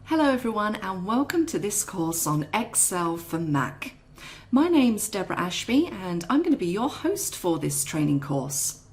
Hello everyone and welcome to this course on Excel for Mac. My name's Deborah Ashby and I'm going to be your host for this training course.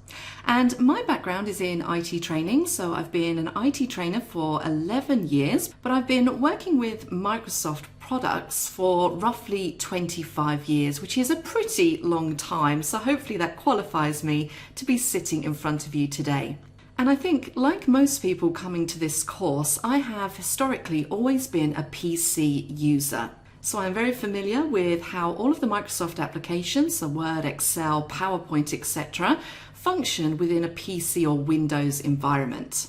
And my background is in IT training, so I've been an IT trainer for 11 years, but I've been working with Microsoft products for roughly 25 years, which is a pretty long time, so hopefully that qualifies me to be sitting in front of you today. And I think, like most people coming to this course, I have historically always been a PC user. So I'm very familiar with how all of the Microsoft applications, so Word, Excel, PowerPoint, etc., function within a PC or Windows environment.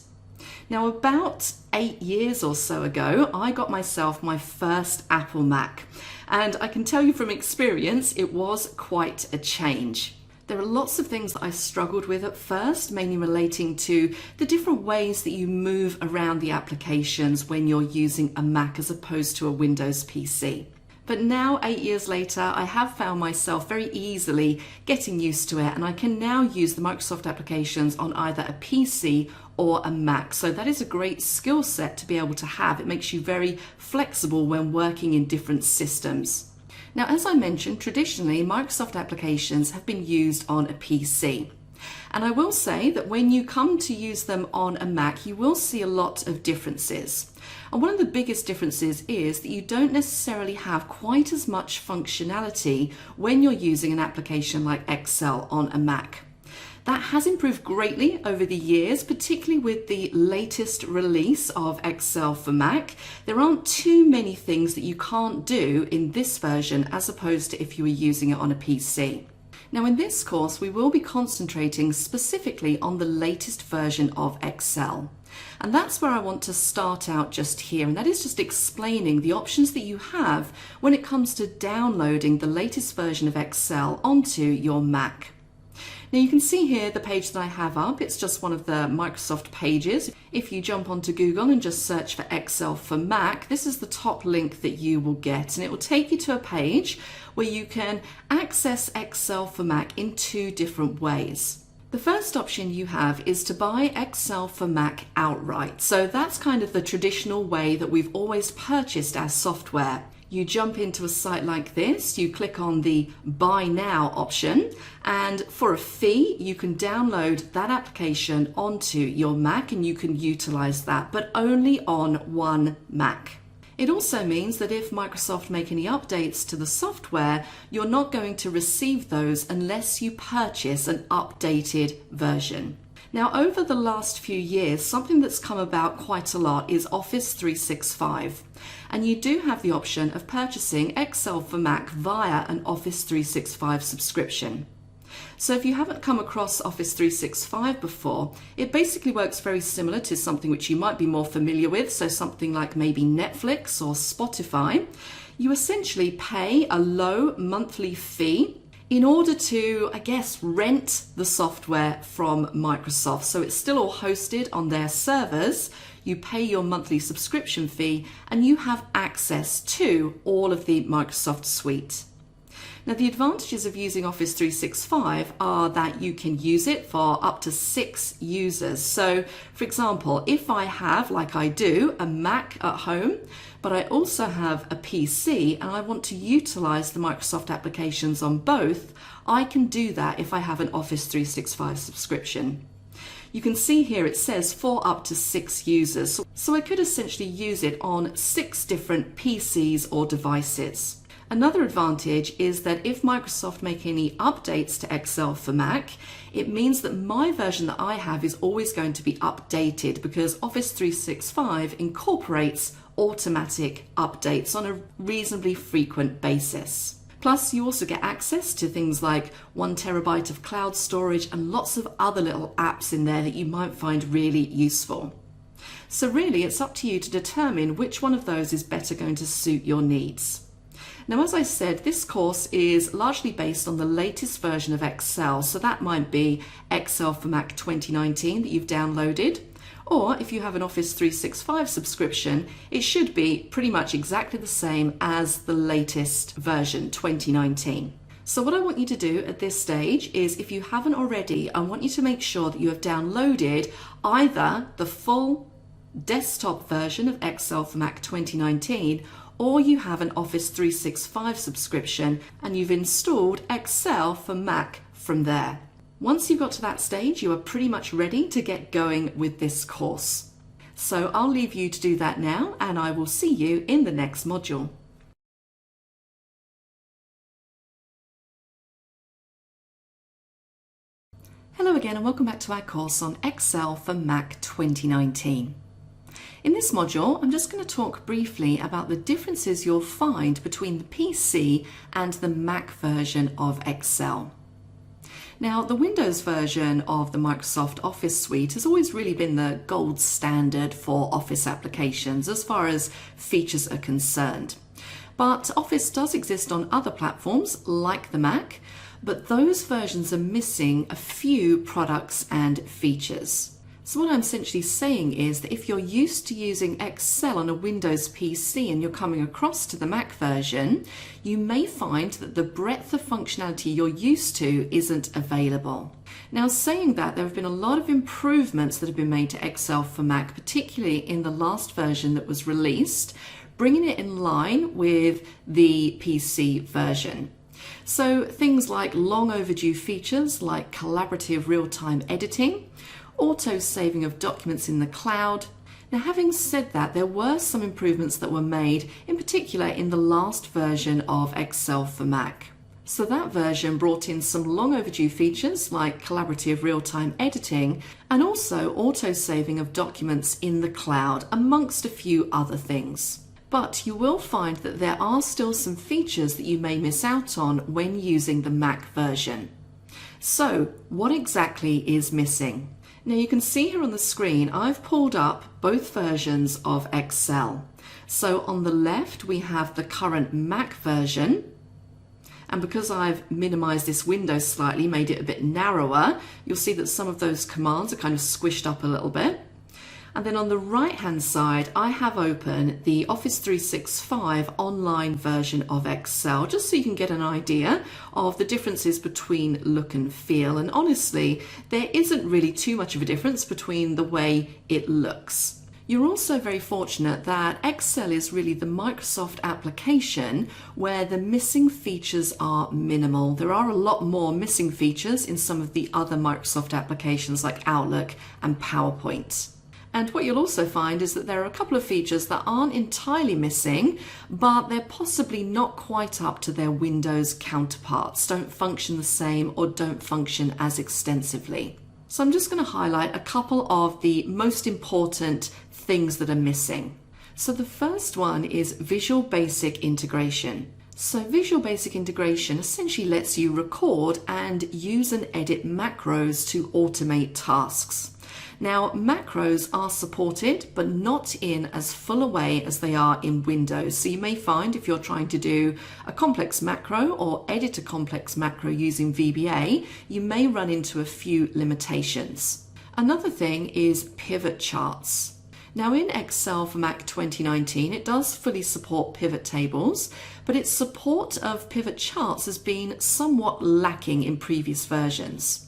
Now, about 8 years or so ago, I got myself my first Apple Mac. And I can tell you from experience, it was quite a change. There are lots of things that I struggled with at first, mainly relating to the different ways that you move around the applications when you're using a Mac as opposed to a Windows PC. But now, 8 years later, I have found myself very easily getting used to it, and I can now use the Microsoft applications on either a PC or a Mac. So that is a great skill set to be able to have. It makes you very flexible when working in different systems. Now, as I mentioned, traditionally, Microsoft applications have been used on a PC. And I will say that when you come to use them on a Mac, you will see a lot of differences. And one of the biggest differences is that you don't necessarily have quite as much functionality when you're using an application like Excel on a Mac. That has improved greatly over the years, particularly with the latest release of Excel for Mac. There aren't too many things that you can't do in this version as opposed to if you were using it on a PC. Now, in this course, we will be concentrating specifically on the latest version of Excel. And that's where I want to start out just here, and that is just explaining the options that you have when it comes to downloading the latest version of Excel onto your Mac. Now you can see here the page that I have up. It's just one of the Microsoft pages. If you jump onto Google and just search for Excel for Mac, this is the top link that you will get, and it will take you to a page where you can access Excel for Mac in two different ways. The first option you have is to buy Excel for Mac outright. So that's kind of the traditional way that we've always purchased our software. You jump into a site like this, you click on the Buy Now option, and for a fee, you can download that application onto your Mac and you can utilize that, but only on one Mac. It also means that if Microsoft make any updates to the software, you're not going to receive those unless you purchase an updated version. Now, over the last few years, something that's come about quite a lot is Office 365. And you do have the option of purchasing Excel for Mac via an Office 365 subscription. So if you haven't come across Office 365 before, it basically works very similar to something which you might be more familiar with, so something like maybe Netflix or Spotify. You essentially pay a low monthly fee in order to, rent the software from Microsoft. So it's still all hosted on their servers. You pay your monthly subscription fee and you have access to all of the Microsoft suite. Now, the advantages of using Office 365 are that you can use it for up to 6 users. So, for example, if I have, like I do, a Mac at home, but I also have a PC and I want to utilize the Microsoft applications on both, I can do that if I have an Office 365 subscription. You can see here it says for up to 6 users. So I could essentially use it on 6 different PCs or devices. Another advantage is that if Microsoft make any updates to Excel for Mac, it means that my version that I have is always going to be updated because Office 365 incorporates automatic updates on a reasonably frequent basis. Plus, you also get access to things like 1 terabyte of cloud storage and lots of other little apps in there that you might find really useful. So really, it's up to you to determine which one of those is better going to suit your needs. Now, as I said, this course is largely based on the latest version of Excel, so that might be Excel for Mac 2019 that you've downloaded, or if you have an Office 365 subscription, it should be pretty much exactly the same as the latest version, 2019. So what I want you to do at this stage is, if you haven't already, I want you to make sure that you have downloaded either the full desktop version of Excel for Mac 2019, or you have an Office 365 subscription and you've installed Excel for Mac from there. Once you've got to that stage, you are pretty much ready to get going with this course. So I'll leave you to do that now, and I will see you in the next module. Hello again and welcome back to our course on Excel for Mac 2019. In this module, I'm just going to talk briefly about the differences you'll find between the PC and the Mac version of Excel. Now, the Windows version of the Microsoft Office suite has always really been the gold standard for Office applications as far as features are concerned. But Office does exist on other platforms like the Mac, but those versions are missing a few products and features. So what I'm essentially saying is that if you're used to using Excel on a Windows PC and you're coming across to the Mac version, you may find that the breadth of functionality you're used to isn't available. Now, saying that, there have been a lot of improvements that have been made to Excel for Mac, particularly in the last version that was released, bringing it in line with the PC version. So things like long overdue features like collaborative real-time editing, auto-saving of documents in the cloud. Now, having said that, there were some improvements that were made, in particular in the last version of Excel for Mac. So that version brought in some long overdue features like collaborative real-time editing and also auto-saving of documents in the cloud, amongst a few other things. But you will find that there are still some features that you may miss out on when using the Mac version. So, what exactly is missing? Now, you can see here on the screen, I've pulled up both versions of Excel. So on the left, we have the current Mac version. And because I've minimized this window slightly, made it a bit narrower, you'll see that some of those commands are kind of squished up a little bit. And then on the right-hand side, I have open the Office 365 online version of Excel, just so you can get an idea of the differences between look and feel. And honestly, there isn't really too much of a difference between the way it looks. You're also very fortunate that Excel is really the Microsoft application where the missing features are minimal. There are a lot more missing features in some of the other Microsoft applications like Outlook and PowerPoint. And what you'll also find is that there are a couple of features that aren't entirely missing, but they're possibly not quite up to their Windows counterparts, don't function the same or don't function as extensively. So I'm just going to highlight a couple of the most important things that are missing. So the first one is Visual Basic Integration. So Visual Basic Integration essentially lets you record and use and edit macros to automate tasks. Now, macros are supported, but not in as full a way as they are in Windows. So you may find if you're trying to do a complex macro or edit a complex macro using VBA, you may run into a few limitations. Another thing is pivot charts. Now, in Excel for Mac 2019, it does fully support pivot tables, but its support of pivot charts has been somewhat lacking in previous versions.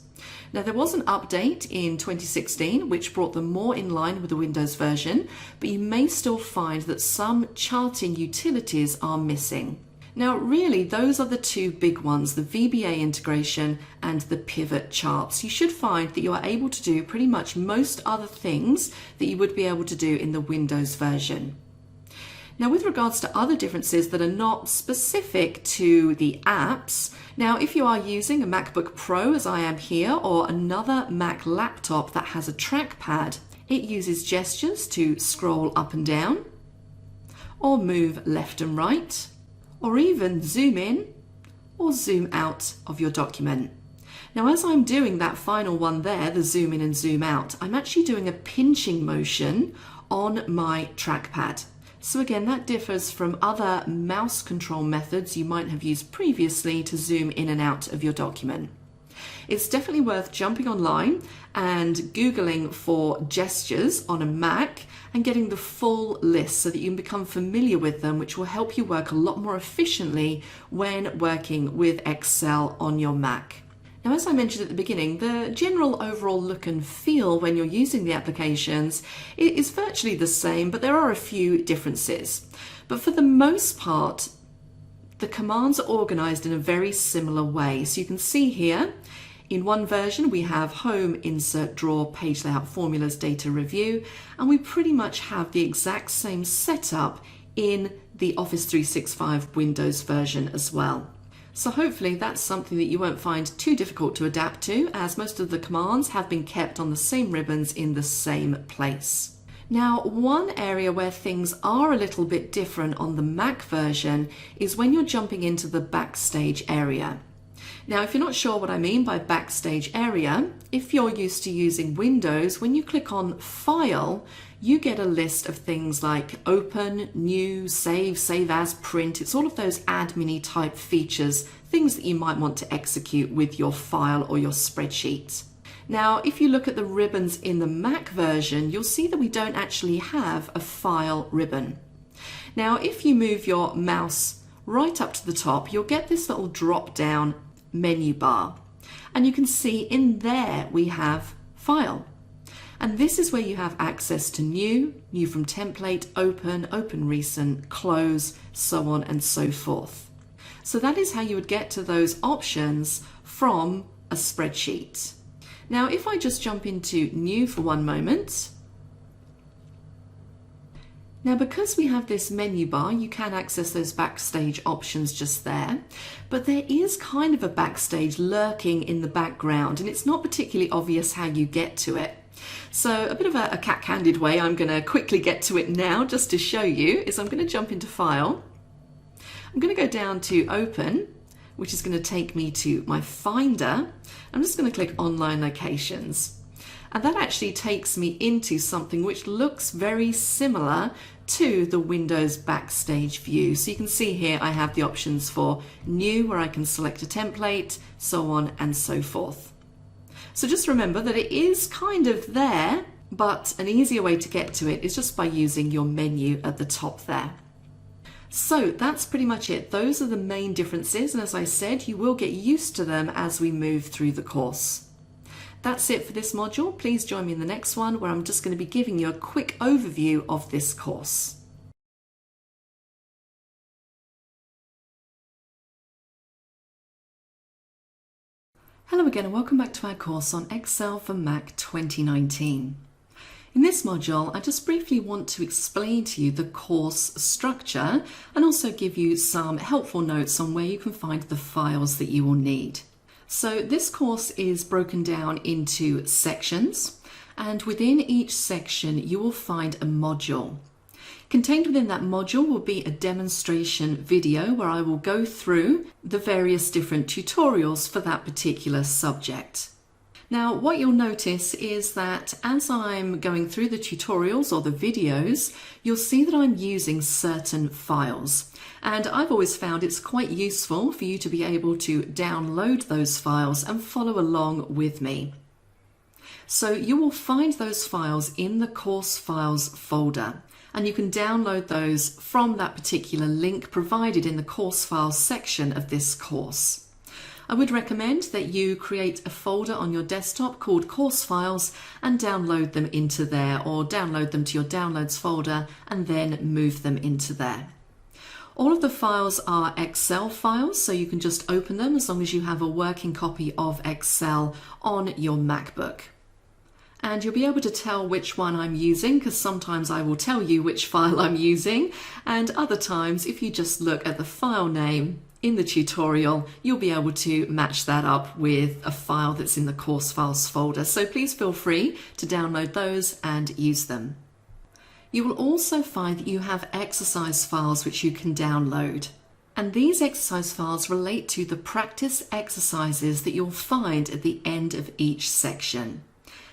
Now, there was an update in 2016 which brought them more in line with the Windows version, but you may still find that some charting utilities are missing. Now, really, those are the two big ones, the VBA integration and the pivot charts. You should find that you are able to do pretty much most other things that you would be able to do in the Windows version. Now, with regards to other differences that are not specific to the apps, now if you are using a MacBook Pro as I am here, or another Mac laptop that has a trackpad, it uses gestures to scroll up and down, or move left and right, or even zoom in or zoom out of your document. Now, as I'm doing that final one there, the zoom in and zoom out, I'm actually doing a pinching motion on my trackpad. So again, that differs from other mouse control methods you might have used previously to zoom in and out of your document. It's definitely worth jumping online and Googling for gestures on a Mac and getting the full list so that you can become familiar with them, which will help you work a lot more efficiently when working with Excel on your Mac. Now, as I mentioned at the beginning, the general overall look and feel when you're using the applications is virtually the same, but there are a few differences. But for the most part, the commands are organized in a very similar way. So you can see here, in one version, we have home, insert, drawer, page layout, formulas, data review, and we pretty much have the exact same setup in the Office 365 Windows version as well. So hopefully that's something that you won't find too difficult to adapt to, as most of the commands have been kept on the same ribbons in the same place. Now, one area where things are a little bit different on the Mac version is when you're jumping into the backstage area. Now, if you're not sure what I mean by backstage area, if you're used to using Windows, when you click on File, you get a list of things like Open, New, Save, Save As, Print. It's all of those admin-y type features, things that you might want to execute with your file or your spreadsheet. Now, if you look at the ribbons in the Mac version, you'll see that we don't actually have a File ribbon. Now, if you move your mouse right up to the top, you'll get this little drop-down menu bar. And you can see in there we have File. And this is where you have access to New, New from Template, Open, Open Recent, Close, so on and so forth. So that is how you would get to those options from a spreadsheet. Now, if I just jump into New for one moment. Now, because we have this menu bar, you can access those backstage options just there, but there is kind of a backstage lurking in the background, and it's not particularly obvious how you get to it. So a bit of a cat-handed way I'm going to quickly get to it now just to show you is I'm going to jump into File. I'm going to go down to Open, which is going to take me to my Finder. I'm just going to click Online Locations. And that actually takes me into something which looks very similar to the Windows Backstage view. So you can see here I have the options for New, where I can select a template, so on and so forth. So just remember that it is kind of there, but an easier way to get to it is just by using your menu at the top there. So that's pretty much it. Those are the main differences, and as I said, you will get used to them as we move through the course. That's it for this module. Please join me in the next one, where I'm just going to be giving you a quick overview of this course. Hello again, and welcome back to our course on Excel for Mac 2019. In this module, I just briefly want to explain to you the course structure and also give you some helpful notes on where you can find the files that you will need. So this course is broken down into sections, and within each section you will find a module. Contained within that module will be a demonstration video where I will go through the various different tutorials for that particular subject. Now, what you'll notice is that as I'm going through the tutorials or the videos, you'll see that I'm using certain files. And I've always found it's quite useful for you to be able to download those files and follow along with me. So you will find those files in the course files folder, and you can download those from that particular link provided in the course files section of this course. I would recommend that you create a folder on your desktop called Course Files and download them into there, or download them to your Downloads folder and then move them into there. All of the files are Excel files, so you can just open them as long as you have a working copy of Excel on your MacBook. And you'll be able to tell which one I'm using, because sometimes I will tell you which file I'm using, and other times if you just look at the file name in the tutorial, you'll be able to match that up with a file that's in the course files folder. So please feel free to download those and use them. You will also find that you have exercise files which you can download. And these exercise files relate to the practice exercises that you'll find at the end of each section.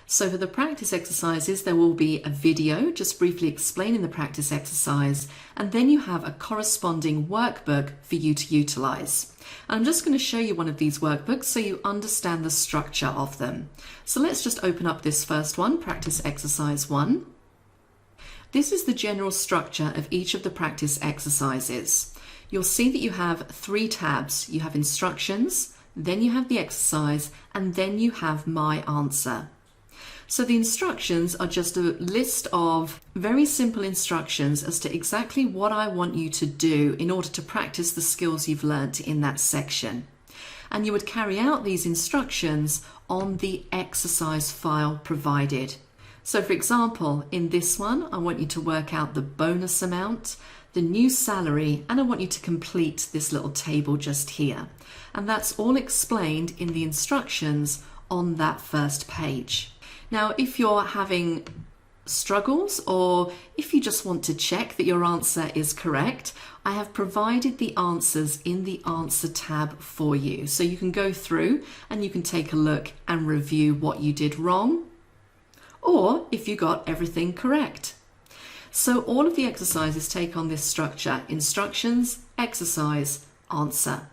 So for the practice exercises, there will be a video just briefly explaining the practice exercise, and then you have a corresponding workbook for you to utilize. I'm just going to show you one of these workbooks so you understand the structure of them. So let's just open up this first one, practice exercise 1. This is the general structure of each of the practice exercises. You'll see that you have 3 tabs. You have instructions, then you have the exercise, and then you have my answer. So the instructions are just a list of very simple instructions as to exactly what I want you to do in order to practice the skills you've learnt in that section. And you would carry out these instructions on the exercise file provided. So for example, in this one, I want you to work out the bonus amount, the new salary, and I want you to complete this little table just here. And that's all explained in the instructions on that first page. Now, if you're having struggles or if you just want to check that your answer is correct, I have provided the answers in the answer tab for you. So you can go through and you can take a look and review what you did wrong, or if you got everything correct. So all of the exercises take on this structure: instructions, exercise, answer.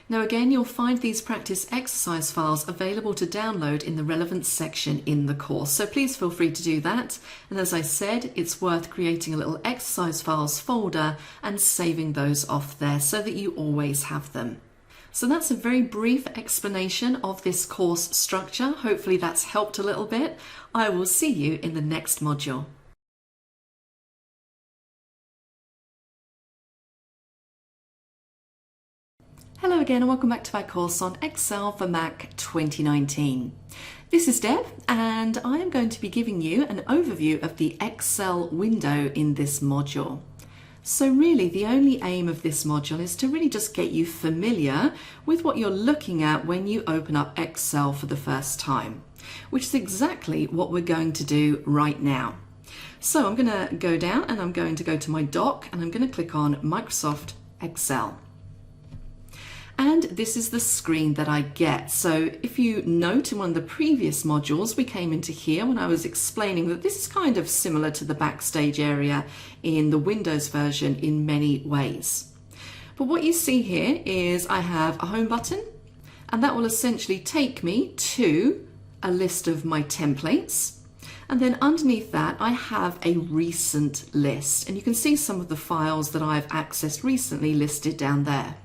Now again, you'll find these practice exercise files available to download in the relevant section in the course. So please feel free to do that. And as I said, it's worth creating a little exercise files folder and saving those off there so that you always have them. So that's a very brief explanation of this course structure. Hopefully that's helped a little bit. I will see you in the next module. Hello again and welcome back to my course on Excel for Mac 2019. This is Deb and I am going to be giving you an overview of the Excel window in this module. So really the only aim of this module is to really just get you familiar with what you're looking at when you open up Excel for the first time, which is exactly what we're going to do right now. So I'm going to go down and I'm going to go to my dock and I'm going to click on Microsoft Excel. And this is the screen that I get. So if you note in one of the previous modules, we came into here when I was explaining that this is kind of similar to the backstage area in the Windows version in many ways. But what you see here is I have a home button, and that will essentially take me to a list of my templates. And then underneath that, I have a recent list. And you can see some of the files that I've accessed recently listed down there.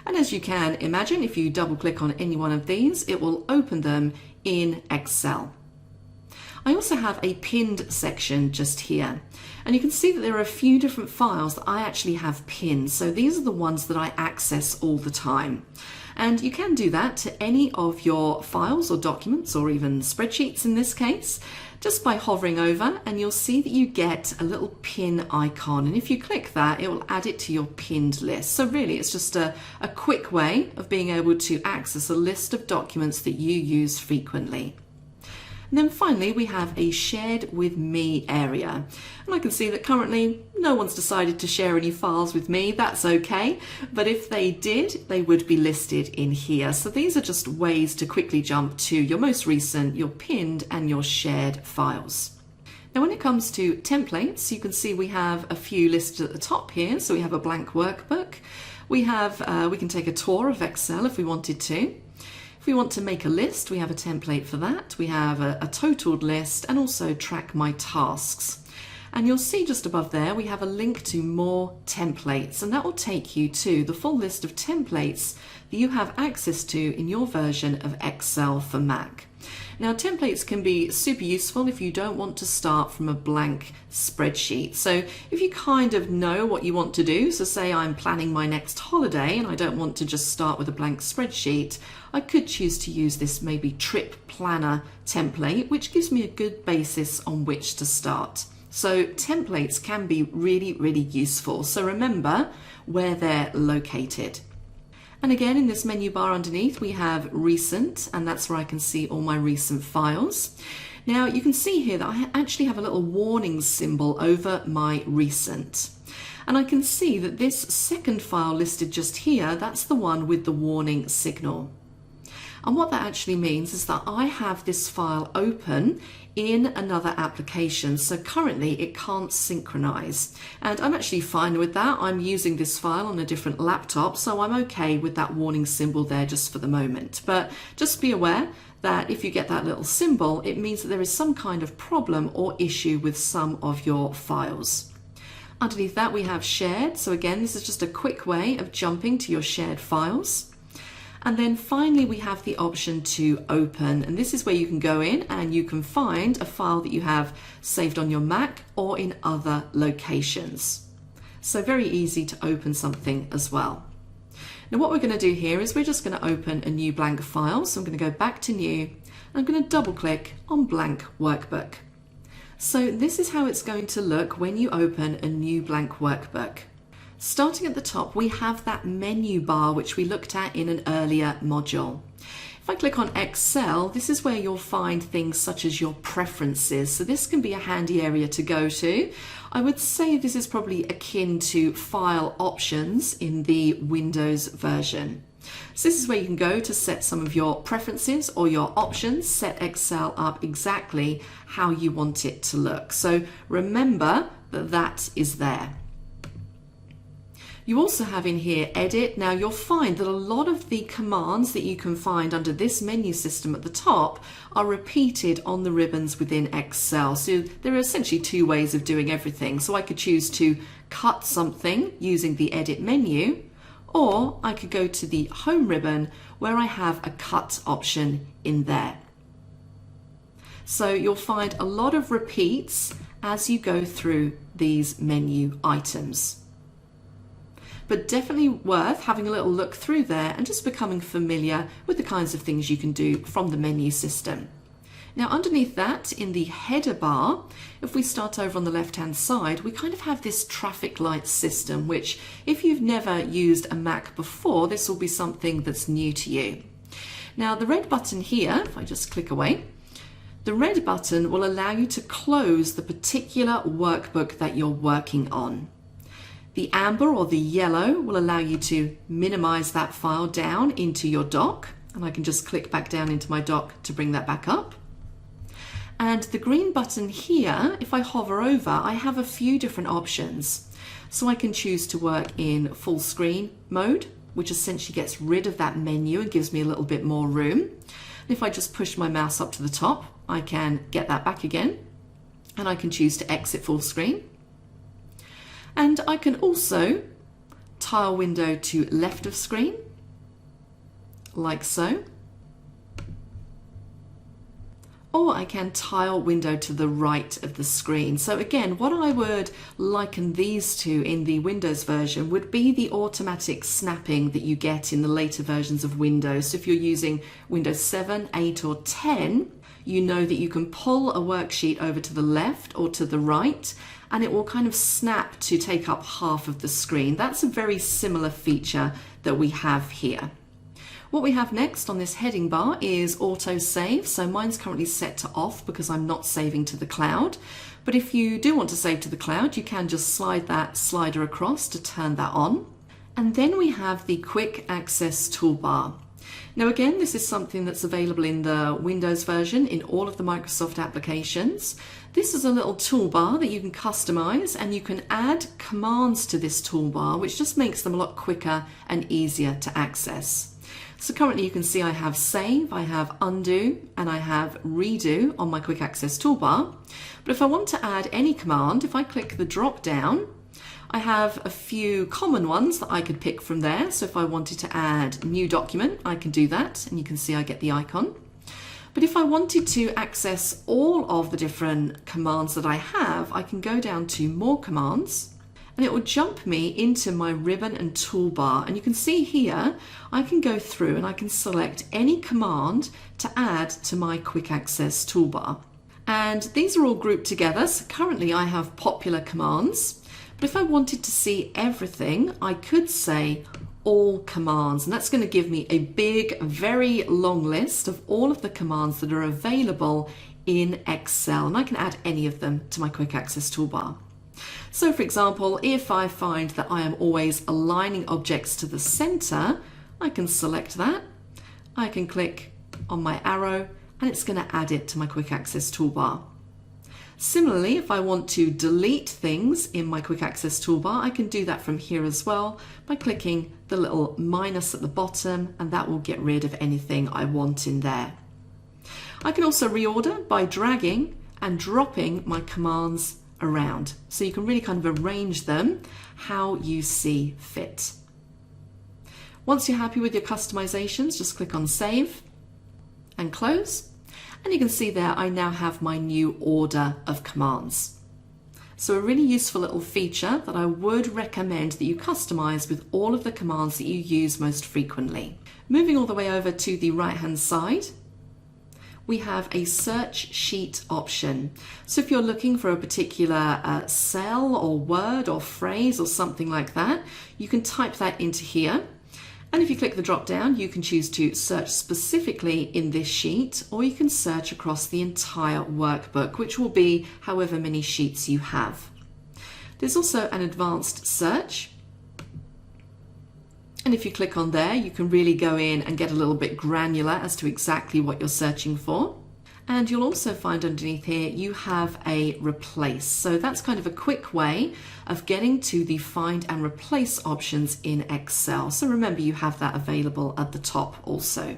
And as you can imagine, if you double click on any one of these, it will open them in Excel. I also have a pinned section just here. And you can see that there are a few different files that I actually have pinned. So these are the ones that I access all the time. And you can do that to any of your files or documents, or even spreadsheets in this case, just by hovering over, and you'll see that you get a little pin icon. And if you click that, it will add it to your pinned list. So really, it's just a quick way of being able to access a list of documents that you use frequently. And then finally, we have a shared with me area. And I can see that currently no one's decided to share any files with me. That's okay. But if they did, they would be listed in here. So these are just ways to quickly jump to your most recent, your pinned and your shared files. Now, when it comes to templates, you can see we have a few listed at the top here. So we have a blank workbook. We can take a tour of Excel if we wanted to. If we want to make a list, we have a template for that. We have a totaled list and also track my tasks. And you'll see just above there, we have a link to more templates, and that will take you to the full list of templates that you have access to in your version of Excel for Mac. Now, templates can be super useful if you don't want to start from a blank spreadsheet. So if you kind of know what you want to do, so say I'm planning my next holiday and I don't want to just start with a blank spreadsheet, I could choose to use this maybe trip planner template, which gives me a good basis on which to start. So templates can be really, really useful. So remember where they're located. And again, in this menu bar underneath, we have recent, and that's where I can see all my recent files. Now you can see here that I actually have a little warning symbol over my recent. And I can see that this second file listed just here, that's the one with the warning signal. And what that actually means is that I have this file open in another application. So currently it can't synchronize. And I'm actually fine with that. I'm using this file on a different laptop, so I'm okay with that warning symbol there just for the moment. But just be aware that if you get that little symbol, it means that there is some kind of problem or issue with some of your files. Underneath that, we have shared. So again, this is just a quick way of jumping to your shared files. And then finally we have the option to open, and this is where you can go in and you can find a file that you have saved on your Mac or in other locations. So very easy to open something as well. Now what we're going to do here is we're just going to open a new blank file. So I'm going to go back to new and I'm going to double click on blank workbook. So this is how it's going to look when you open a new blank workbook. Starting at the top, we have that menu bar which we looked at in an earlier module. If I click on Excel, this is where you'll find things such as your preferences. So this can be a handy area to go to. I would say this is probably akin to file options in the Windows version. So this is where you can go to set some of your preferences or your options, set Excel up exactly how you want it to look. So remember that that is there. You also have in here edit. Now you'll find that a lot of the commands that you can find under this menu system at the top are repeated on the ribbons within Excel. So there are essentially two ways of doing everything. So I could choose to cut something using the edit menu, or I could go to the home ribbon where I have a cut option in there. So you'll find a lot of repeats as you go through these menu items. But definitely worth having a little look through there and just becoming familiar with the kinds of things you can do from the menu system. Now underneath that, in the header bar, if we start over on the left hand side, we kind of have this traffic light system, which if you've never used a Mac before, this will be something that's new to you. Now the red button here, if I just click away, the red button will allow you to close the particular workbook that you're working on. The amber or the yellow will allow you to minimize that file down into your dock, and I can just click back down into my dock to bring that back up. And the green button here, if I hover over, I have a few different options. So I can choose to work in full screen mode, which essentially gets rid of that menu and gives me a little bit more room. And if I just push my mouse up to the top, I can get that back again, and I can choose to exit full screen. And I can also tile window to left of screen, like so. Or I can tile window to the right of the screen. So again, what I would liken these to in the Windows version would be the automatic snapping that you get in the later versions of Windows. So if you're using Windows 7, 8 or 10, you know that you can pull a worksheet over to the left or to the right, and it will kind of snap to take up half of the screen. That's a very similar feature that we have here. What we have next on this heading bar is auto save. So mine's currently set to off because I'm not saving to the cloud. But if you do want to save to the cloud, you can just slide that slider across to turn that on. And then we have the quick access toolbar. Now again, this is something that's available in the Windows version in all of the Microsoft applications. This is a little toolbar that you can customize, and you can add commands to this toolbar, which just makes them a lot quicker and easier to access. So currently you can see I have save, I have undo, and I have redo on my quick access toolbar. But if I want to add any command, if I click the drop down, I have a few common ones that I could pick from there. So if I wanted to add new document, I can do that, and you can see I get the icon. But if I wanted to access all of the different commands that I have, I can go down to more commands, and it will jump me into my ribbon and toolbar. And you can see here, I can go through and I can select any command to add to my quick access toolbar. And these are all grouped together. So currently I have popular commands, but if I wanted to see everything, I could say all commands, and that's going to give me a big, very long list of all of the commands that are available in Excel, and I can add any of them to my quick access toolbar. So for example, if I find that I am always aligning objects to the center, I can select that, I can click on my arrow, and it's going to add it to my quick access toolbar. Similarly, if I want to delete things in my quick access toolbar, I can do that from here as well by clicking the little minus at the bottom, and that will get rid of anything I want in there. I can also reorder by dragging and dropping my commands around. So you can really kind of arrange them how you see fit. Once you're happy with your customizations, just click on Save and Close. And you can see there I now have my new order of commands. So a really useful little feature that I would recommend that you customize with all of the commands that you use most frequently. Moving all the way over to the right hand side, we have a search sheet option. So if you're looking for a particular cell or word or phrase or something like that, you can type that into here. And if you click the drop down, you can choose to search specifically in this sheet, or you can search across the entire workbook, which will be however many sheets you have. There's also an advanced search. And if you click on there, you can really go in and get a little bit granular as to exactly what you're searching for. And you'll also find underneath here, you have a replace. So that's kind of a quick way of getting to the find and replace options in Excel. So remember, you have that available at the top also.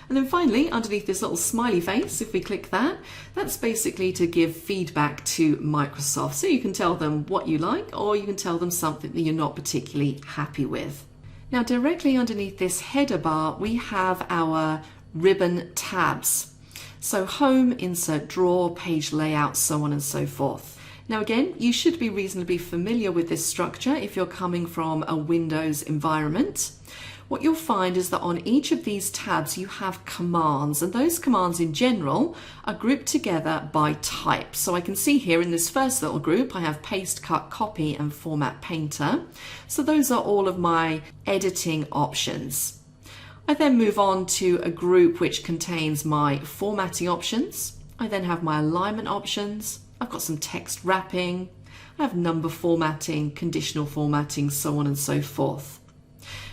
And then finally, underneath this little smiley face, if we click that, that's basically to give feedback to Microsoft. So you can tell them what you like, or you can tell them something that you're not particularly happy with. Now, directly underneath this header bar, we have our ribbon tabs. So home, insert drawer, page layout, so on and so forth. Now again, you should be reasonably familiar with this structure if you're coming from a Windows environment. What you'll find is that on each of these tabs you have commands, and those commands in general are grouped together by type. So I can see here in this first little group I have paste, cut, copy and format painter. So those are all of my editing options. I then move on to a group which contains my formatting options. I then have my alignment options. I've got some text wrapping. I have number formatting, conditional formatting, so on and so forth.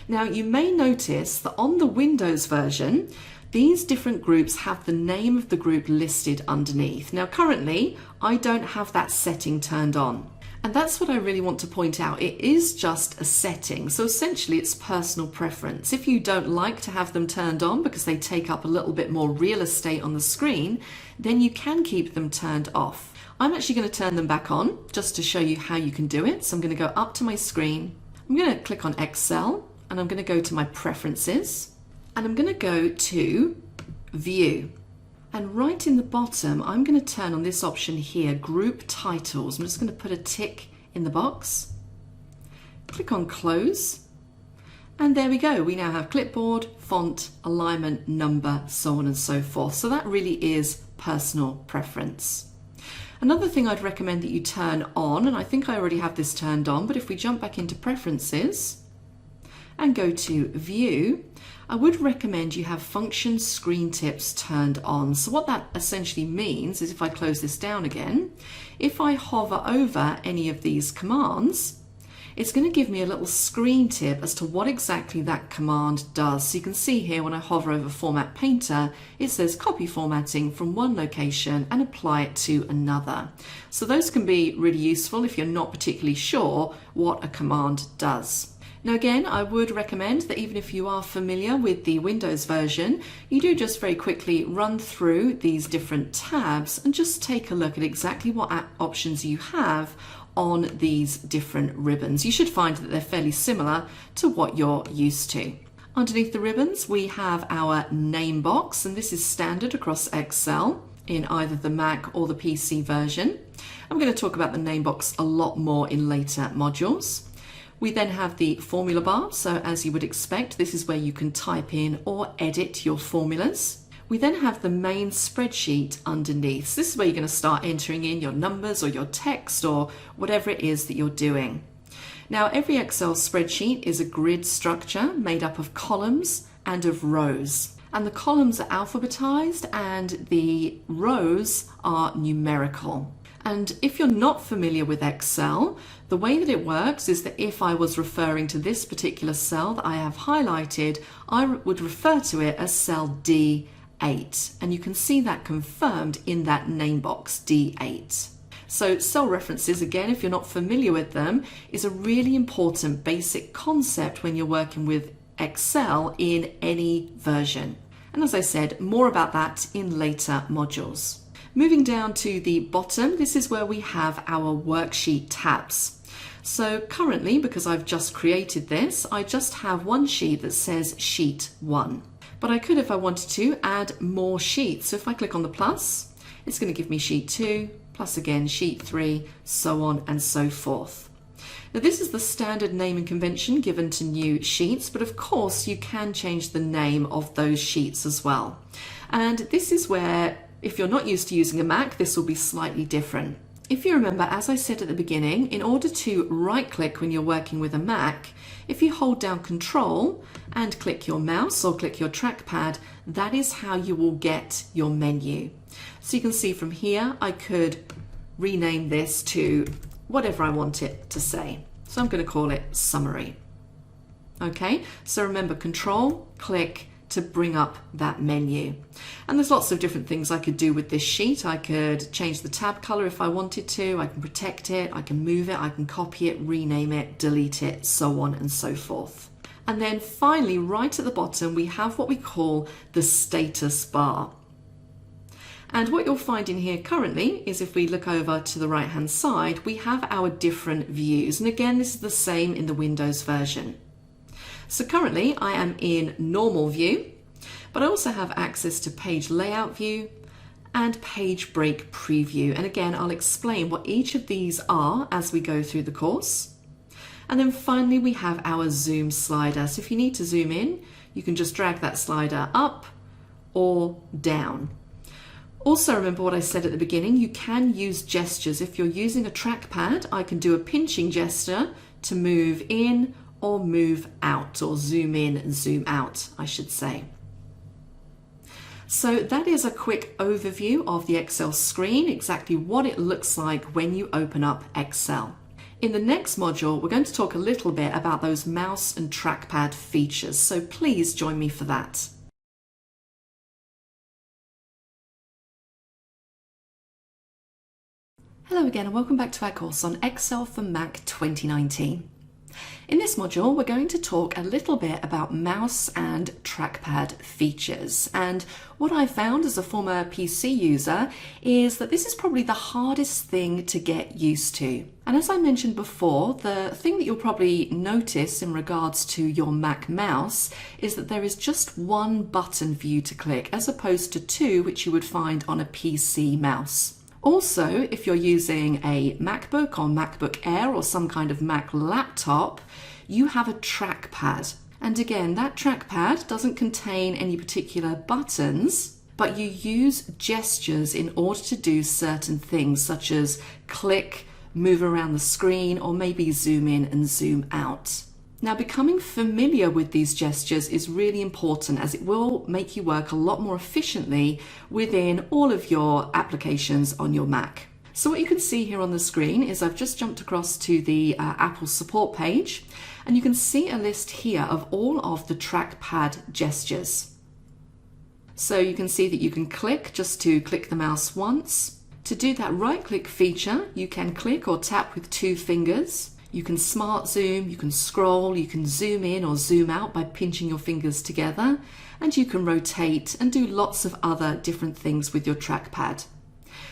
Now you may notice that on the Windows version, these different groups have the name of the group listed underneath. Now currently, I don't have that setting turned on. And that's what I really want to point out. It is just a setting. So essentially it's personal preference. If you don't like to have them turned on because they take up a little bit more real estate on the screen, then you can keep them turned off. I'm actually going to turn them back on just to show you how you can do it. So I'm going to go up to my screen. I'm going to click on Excel and I'm going to go to my preferences and I'm going to go to View. And right in the bottom, I'm going to turn on this option here, Group Titles. I'm just going to put a tick in the box. Click on Close. And there we go. We now have clipboard, font, alignment, number, so on and so forth. So that really is personal preference. Another thing I'd recommend that you turn on, and I think I already have this turned on, but if we jump back into Preferences and go to View, I would recommend you have function screen tips turned on. So what that essentially means is if I close this down again, if I hover over any of these commands, it's going to give me a little screen tip as to what exactly that command does. So you can see here when I hover over Format Painter, it says copy formatting from one location and apply it to another. So those can be really useful if you're not particularly sure what a command does. Now again, I would recommend that even if you are familiar with the Windows version, you do just very quickly run through these different tabs and just take a look at exactly what options you have on these different ribbons. You should find that they're fairly similar to what you're used to. Underneath the ribbons, we have our name box, and this is standard across Excel in either the Mac or the PC version. I'm going to talk about the name box a lot more in later modules. We then have the formula bar, so as you would expect, this is where you can type in or edit your formulas. We then have the main spreadsheet underneath. So this is where you're going to start entering in your numbers or your text or whatever it is that you're doing. Now, every Excel spreadsheet is a grid structure made up of columns and of rows. And the columns are alphabetized and the rows are numerical. And if you're not familiar with Excel, the way that it works is that if I was referring to this particular cell that I have highlighted, I would refer to it as cell D8. And you can see that confirmed in that name box, D8. So cell references, again, if you're not familiar with them, is a really important basic concept when you're working with Excel in any version. And as I said, more about that in later modules. Moving down to the bottom, this is where we have our worksheet tabs. So currently, because I've just created this, I just have one sheet that says Sheet 1. But I could, if I wanted to, add more sheets. So if I click on the plus, it's going to give me Sheet 2, plus again Sheet 3, so on and so forth. Now this is the standard naming convention given to new sheets, but of course you can change the name of those sheets as well. And this is where, if you're not used to using a Mac, this will be slightly different. If you remember, as I said at the beginning, in order to right-click when you're working with a Mac, if you hold down Control and click your mouse or click your trackpad, that is how you will get your menu. So you can see from here, I could rename this to whatever I want it to say. So I'm going to call it Summary. Okay, so remember, Control, click to bring up that menu. And there's lots of different things I could do with this sheet. I could change the tab color if I wanted to, I can protect it, I can move it, I can copy it, rename it, delete it, so on and so forth. And then finally, right at the bottom, we have what we call the status bar. And what you'll find in here currently is, if we look over to the right hand side, we have our different views. And again, this is the same in the Windows version. So currently I am in normal view, but I also have access to page layout view and page break preview. And again, I'll explain what each of these are as we go through the course. And then finally, we have our zoom slider. So if you need to zoom in, you can just drag that slider up or down. Also, remember what I said at the beginning, you can use gestures. If you're using a trackpad, I can do a pinching gesture to move in or move out, or zoom in and zoom out, I should say. So that is a quick overview of the Excel screen, exactly what it looks like when you open up Excel. In the next module, we're going to talk a little bit about those mouse and trackpad features, so please join me for that. Hello again and welcome back to our course on Excel for Mac 2019. In this module, we're going to talk a little bit about mouse and trackpad features. And what I found as a former PC user is that this is probably the hardest thing to get used to. And as I mentioned before, the thing that you'll probably notice in regards to your Mac mouse is that there is just one button for you to click, as opposed to two, which you would find on a PC mouse. Also, if you're using a MacBook or MacBook Air or some kind of Mac laptop, you have a trackpad. And again, that trackpad doesn't contain any particular buttons, but you use gestures in order to do certain things, such as click, move around the screen, or maybe zoom in and zoom out. Now, becoming familiar with these gestures is really important, as it will make you work a lot more efficiently within all of your applications on your Mac. So what you can see here on the screen is I've just jumped across to the Apple support page, and you can see a list here of all of the trackpad gestures. So you can see that you can click just to click the mouse once. To do that right click feature, you can click or tap with 2 fingers. You can smart zoom, you can scroll, you can zoom in or zoom out by pinching your fingers together, and you can rotate and do lots of other different things with your trackpad.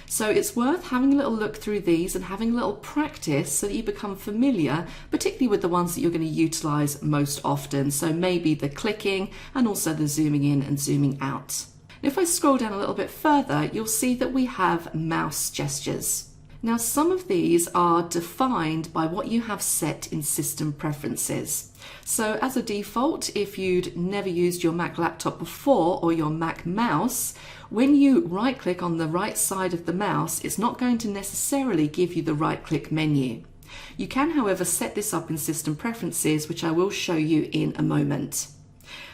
So it's worth having a little look through these and having a little practice so that you become familiar, particularly with the ones that you're going to utilize most often. So maybe the clicking and also the zooming in and zooming out. If I scroll down a little bit further, you'll see that we have mouse gestures. Now, some of these are defined by what you have set in system preferences. So as a default, if you'd never used your Mac laptop before or your Mac mouse, when you right click on the right side of the mouse, it's not going to necessarily give you the right click menu. You can, however, set this up in system preferences, which I will show you in a moment.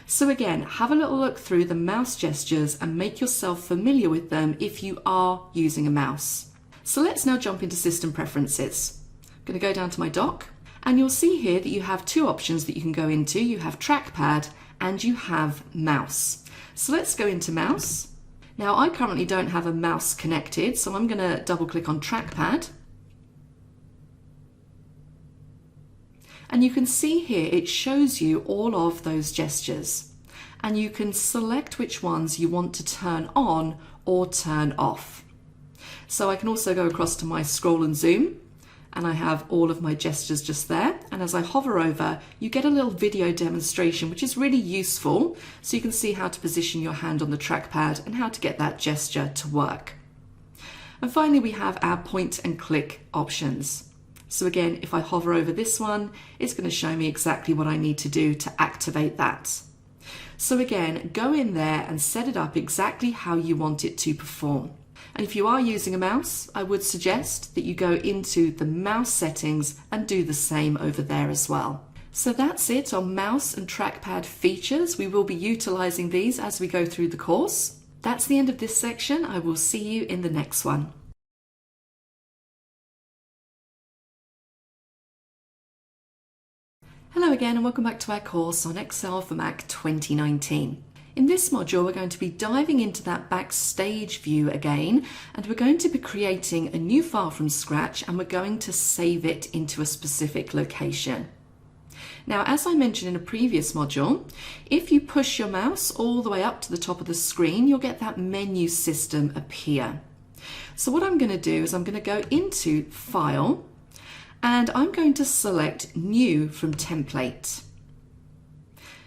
So again, have a little look through the mouse gestures and make yourself familiar with them if you are using a mouse. So let's now jump into system preferences. I'm going to go down to my dock, and you'll see here that you have 2 options that you can go into. You have trackpad and you have mouse. So let's go into mouse. Now, I currently don't have a mouse connected, so I'm going to double click on trackpad. And you can see here it shows you all of those gestures, and you can select which ones you want to turn on or turn off. So I can also go across to my scroll and zoom, and I have all of my gestures just there. And as I hover over, you get a little video demonstration, which is really useful. So you can see how to position your hand on the trackpad and how to get that gesture to work. And finally, we have our point and click options. So again, if I hover over this one, it's going to show me exactly what I need to do to activate that. So again, go in there and set it up exactly how you want it to perform. And if you are using a mouse, I would suggest that you go into the mouse settings and do the same over there as well. So that's it on mouse and trackpad features. We will be utilizing these as we go through the course. That's the end of this section. I will see you in the next one. Hello again and welcome back to our course on Excel for Mac 2019. In this module, we're going to be diving into that backstage view again, and we're going to be creating a new file from scratch, and we're going to save it into a specific location. Now, as I mentioned in a previous module, if you push your mouse all the way up to the top of the screen, you'll get that menu system appear. So what I'm going to do is I'm going to go into File, and I'm going to select New from Template.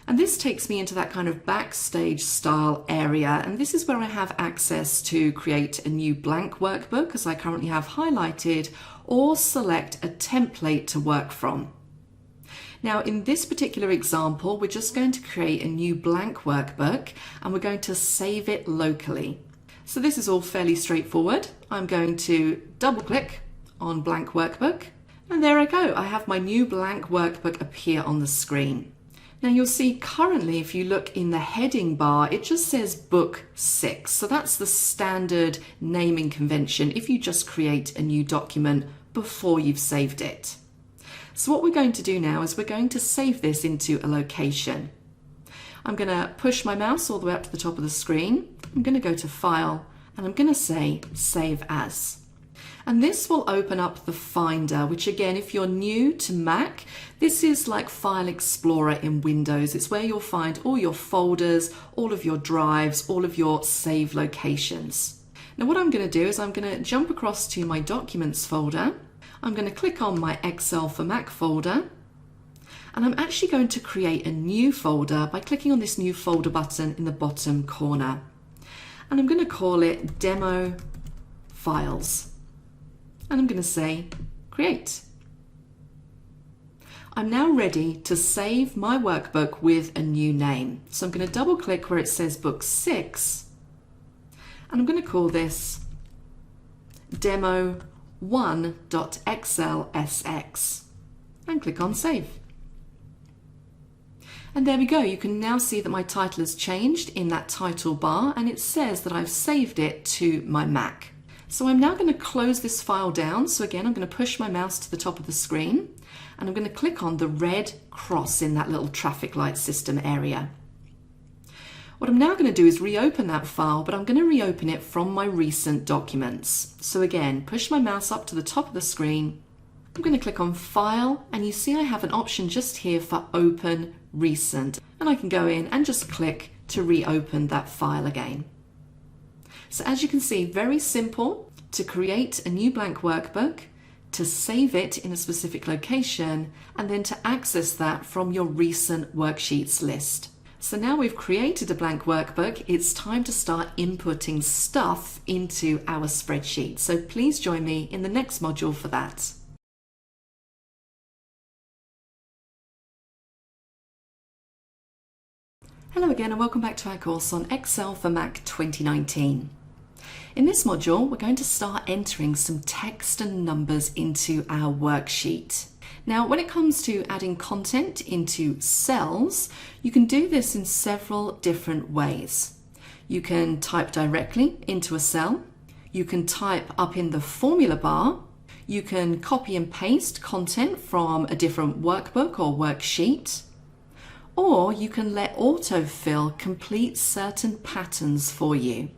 And this takes me into that kind of backstage style area, and this is where I have access to create a new blank workbook, as I currently have highlighted, or select a template to work from. Now in this particular example, we're just going to create a new blank workbook and we're going to save it locally. So this is all fairly straightforward. I'm going to double click on blank workbook, and there I go. I have my new blank workbook appear on the screen. Now you'll see currently, if you look in the heading bar, it just says Book 6. So that's the standard naming convention if you just create a new document before you've saved it. So what we're going to do now is we're going to save this into a location. I'm going to push my mouse all the way up to the top of the screen. I'm going to go to File and I'm going to say Save As. And this will open up the Finder, which again, if you're new to Mac, this is like File Explorer in Windows. It's where you'll find all your folders, all of your drives, all of your save locations. Now what I'm going to do is I'm going to jump across to my Documents folder. I'm going to click on my Excel for Mac folder, and I'm actually going to create a new folder by clicking on this New Folder button in the bottom corner. And I'm going to call it Demo Files. And I'm going to say Create. I'm now ready to save my workbook with a new name. So I'm going to double click where it says Book 6, and I'm going to call this Demo 1.xlsx and click on Save. And there we go. You can now see that my title has changed in that title bar, and it says that I've saved it to my Mac. So I'm now going to close this file down. So again, I'm going to push my mouse to the top of the screen and I'm going to click on the red cross in that little traffic light system area. What I'm now going to do is reopen that file, but I'm going to reopen it from my recent documents. So again, push my mouse up to the top of the screen. I'm going to click on File, and you see I have an option just here for Open Recent, and I can go in and just click to reopen that file again. So as you can see, very simple to create a new blank workbook, to save it in a specific location, and then to access that from your recent worksheets list. So now we've created a blank workbook, it's time to start inputting stuff into our spreadsheet. So please join me in the next module for that. Hello again and welcome back to our course on Excel for Mac 2019. In this module, we're going to start entering some text and numbers into our worksheet. Now, when it comes to adding content into cells, you can do this in several different ways. You can type directly into a cell. You can type up in the formula bar. You can copy and paste content from a different workbook or worksheet. Or you can let autofill complete certain patterns for you.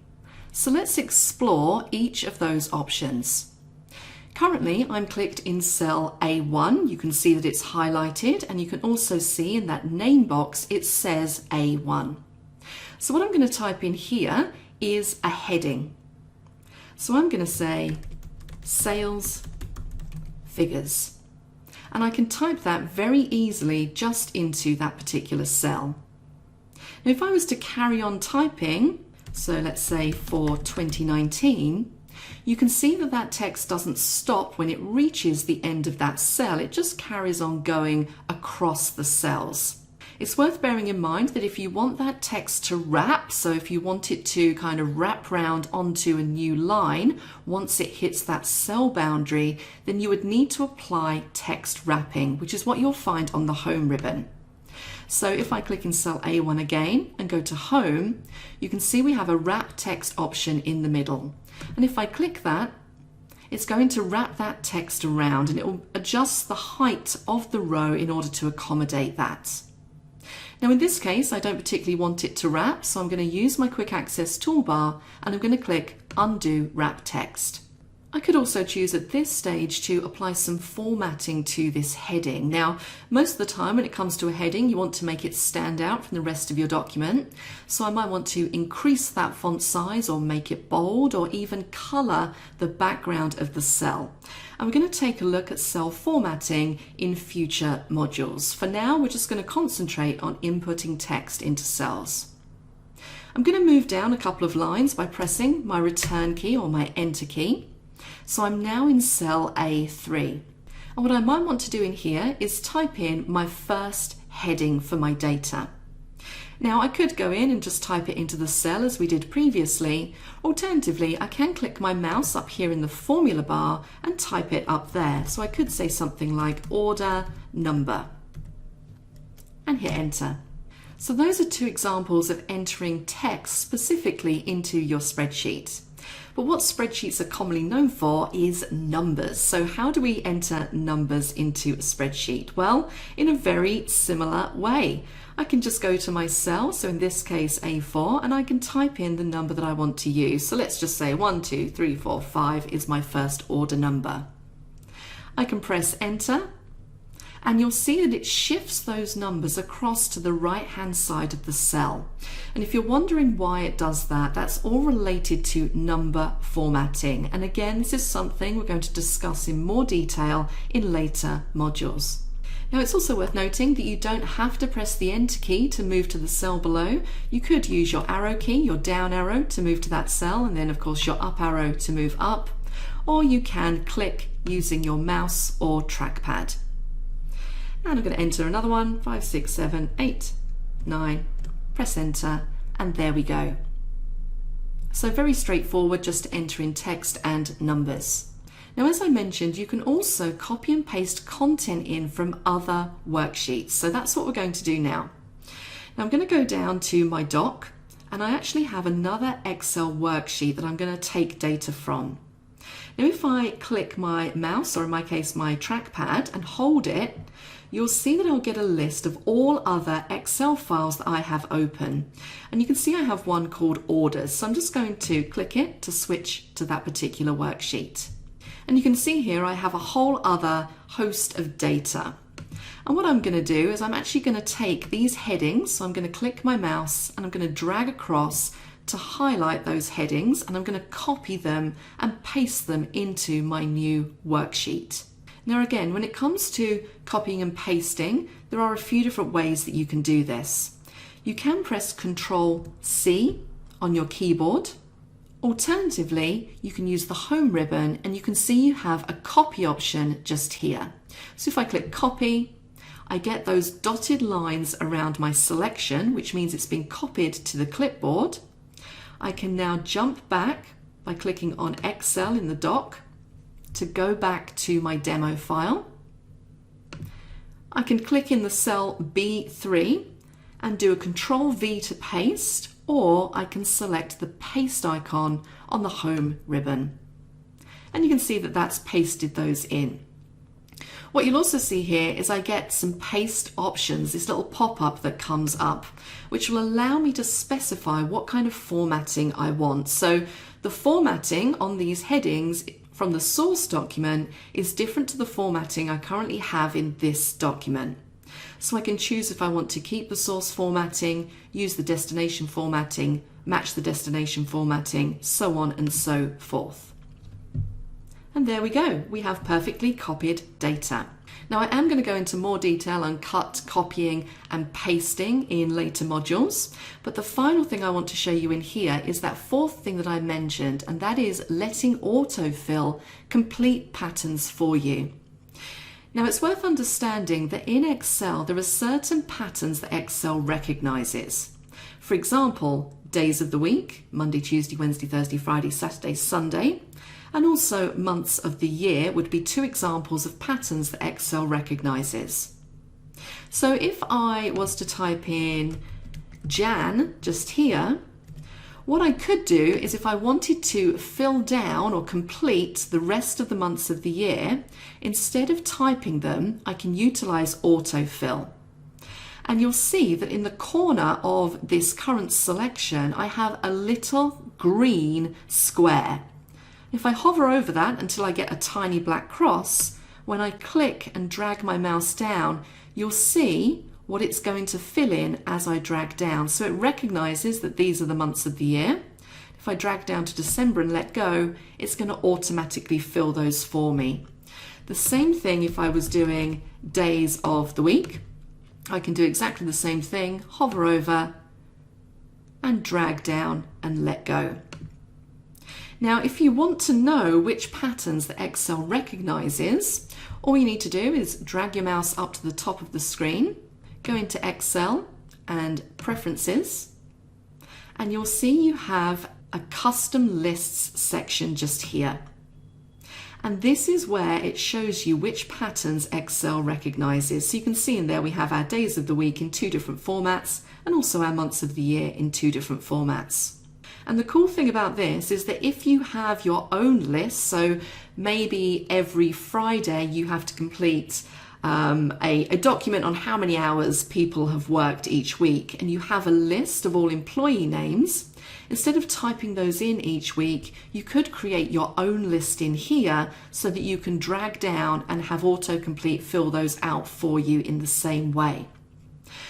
So let's explore each of those options. Currently, I'm clicked in cell A1. You can see that it's highlighted, and you can also see in that name box it says A1. So what I'm going to type in here is a heading. So I'm going to say Sales figures. And I can type that very easily just into that particular cell. Now, if I was to carry on typing, so let's say for 2019, you can see that that text doesn't stop when it reaches the end of that cell. It just carries on going across the cells. It's worth bearing in mind that if you want that text to wrap, so if you want it to kind of wrap round onto a new line once it hits that cell boundary, then you would need to apply text wrapping, which is what you'll find on the home ribbon. So if I click in cell A1 again and go to home, you can see we have a wrap text option in the middle. And if I click that, it's going to wrap that text around and it will adjust the height of the row in order to accommodate that. Now in this case, I don't particularly want it to wrap, so I'm going to use my quick access toolbar and I'm going to click Undo Wrap Text. I could also choose at this stage to apply some formatting to this heading. Now, most of the time when it comes to a heading, you want to make it stand out from the rest of your document. So I might want to increase that font size or make it bold or even color the background of the cell. And we're going to take a look at cell formatting in future modules. For now, we're just going to concentrate on inputting text into cells. I'm going to move down a couple of lines by pressing my return key or my enter key. So I'm now in cell A3. And what I might want to do in here is type in my first heading for my data. Now I could go in and just type it into the cell as we did previously. Alternatively, I can click my mouse up here in the formula bar and type it up there. So I could say something like order number and hit enter. So those are two examples of entering text specifically into your spreadsheet. But what spreadsheets are commonly known for is numbers. So how do we enter numbers into a spreadsheet? Well, in a very similar way. I can just go to my cell, so in this case A4, and I can type in the number that I want to use. So let's just say 1, 2, 3, 4, 5 is my first order number. I can press enter. And you'll see that it shifts those numbers across to the right hand side of the cell. And if you're wondering why it does that, that's all related to number formatting. And again, this is something we're going to discuss in more detail in later modules. Now it's also worth noting that you don't have to press the enter key to move to the cell below. You could use your arrow key, your down arrow to move to that cell, and then of course your up arrow to move up. Or you can click using your mouse or trackpad. And I'm going to enter another one, 5, 6, 7, 8, 9, press enter, and there we go. So very straightforward, just to enter in text and numbers. Now, as I mentioned, you can also copy and paste content in from other worksheets. So that's what we're going to do now. Now I'm going to go down to my doc, and I actually have another Excel worksheet that I'm going to take data from. Now if I click my mouse, or in my case my trackpad, and hold it, you'll see that I'll get a list of all other Excel files that I have open. And you can see I have one called orders. So I'm just going to click it to switch to that particular worksheet. And you can see here I have a whole other host of data. And what I'm going to do is I'm actually going to take these headings. So I'm going to click my mouse and I'm going to drag across to highlight those headings, and I'm going to copy them and paste them into my new worksheet. Now again, when it comes to copying and pasting, there are a few different ways that you can do this. You can press Ctrl+C on your keyboard. Alternatively, you can use the home ribbon and you can see you have a copy option just here. So if I click copy, I get those dotted lines around my selection, which means it's been copied to the clipboard. I can now jump back by clicking on Excel in the dock to go back to my demo file. I can click in the cell B3 and do a Ctrl+V to paste, or I can select the paste icon on the home ribbon. And you can see that that's pasted those in. What you'll also see here is I get some paste options, this little pop-up that comes up, which will allow me to specify what kind of formatting I want. So the formatting on these headings from the source document is different to the formatting I currently have in this document. So I can choose if I want to keep the source formatting, use the destination formatting, match the destination formatting, so on and so forth. And there we go, we have perfectly copied data. Now I am going to go into more detail on copying and pasting in later modules, but the final thing I want to show you in here is that fourth thing that I mentioned, and that is letting autofill complete patterns for you. Now it's worth understanding that in Excel there are certain patterns that Excel recognizes. For example, days of the week, Monday, Tuesday, Wednesday, Thursday, Friday, Saturday, Sunday, and also months of the year would be two examples of patterns that Excel recognizes. So if I was to type in Jan just here, what I could do is if I wanted to fill down or complete the rest of the months of the year, instead of typing them, I can utilize autofill. And you'll see that in the corner of this current selection, I have a little green square. If I hover over that until I get a tiny black cross, when I click and drag my mouse down, you'll see what it's going to fill in as I drag down. So it recognizes that these are the months of the year. If I drag down to December and let go, it's going to automatically fill those for me. The same thing if I was doing days of the week. I can do exactly the same thing, hover over and drag down and let go. Now, if you want to know which patterns that Excel recognizes, all you need to do is drag your mouse up to the top of the screen, go into Excel and Preferences, and you'll see you have a Custom Lists section just here. And this is where it shows you which patterns Excel recognizes. So you can see in there we have our days of the week in two different formats and also our months of the year in two different formats. And the cool thing about this is that if you have your own list, so maybe every Friday you have to complete a document on how many hours people have worked each week, and you have a list of all employee names, instead of typing those in each week, you could create your own list in here so that you can drag down and have autocomplete fill those out for you in the same way.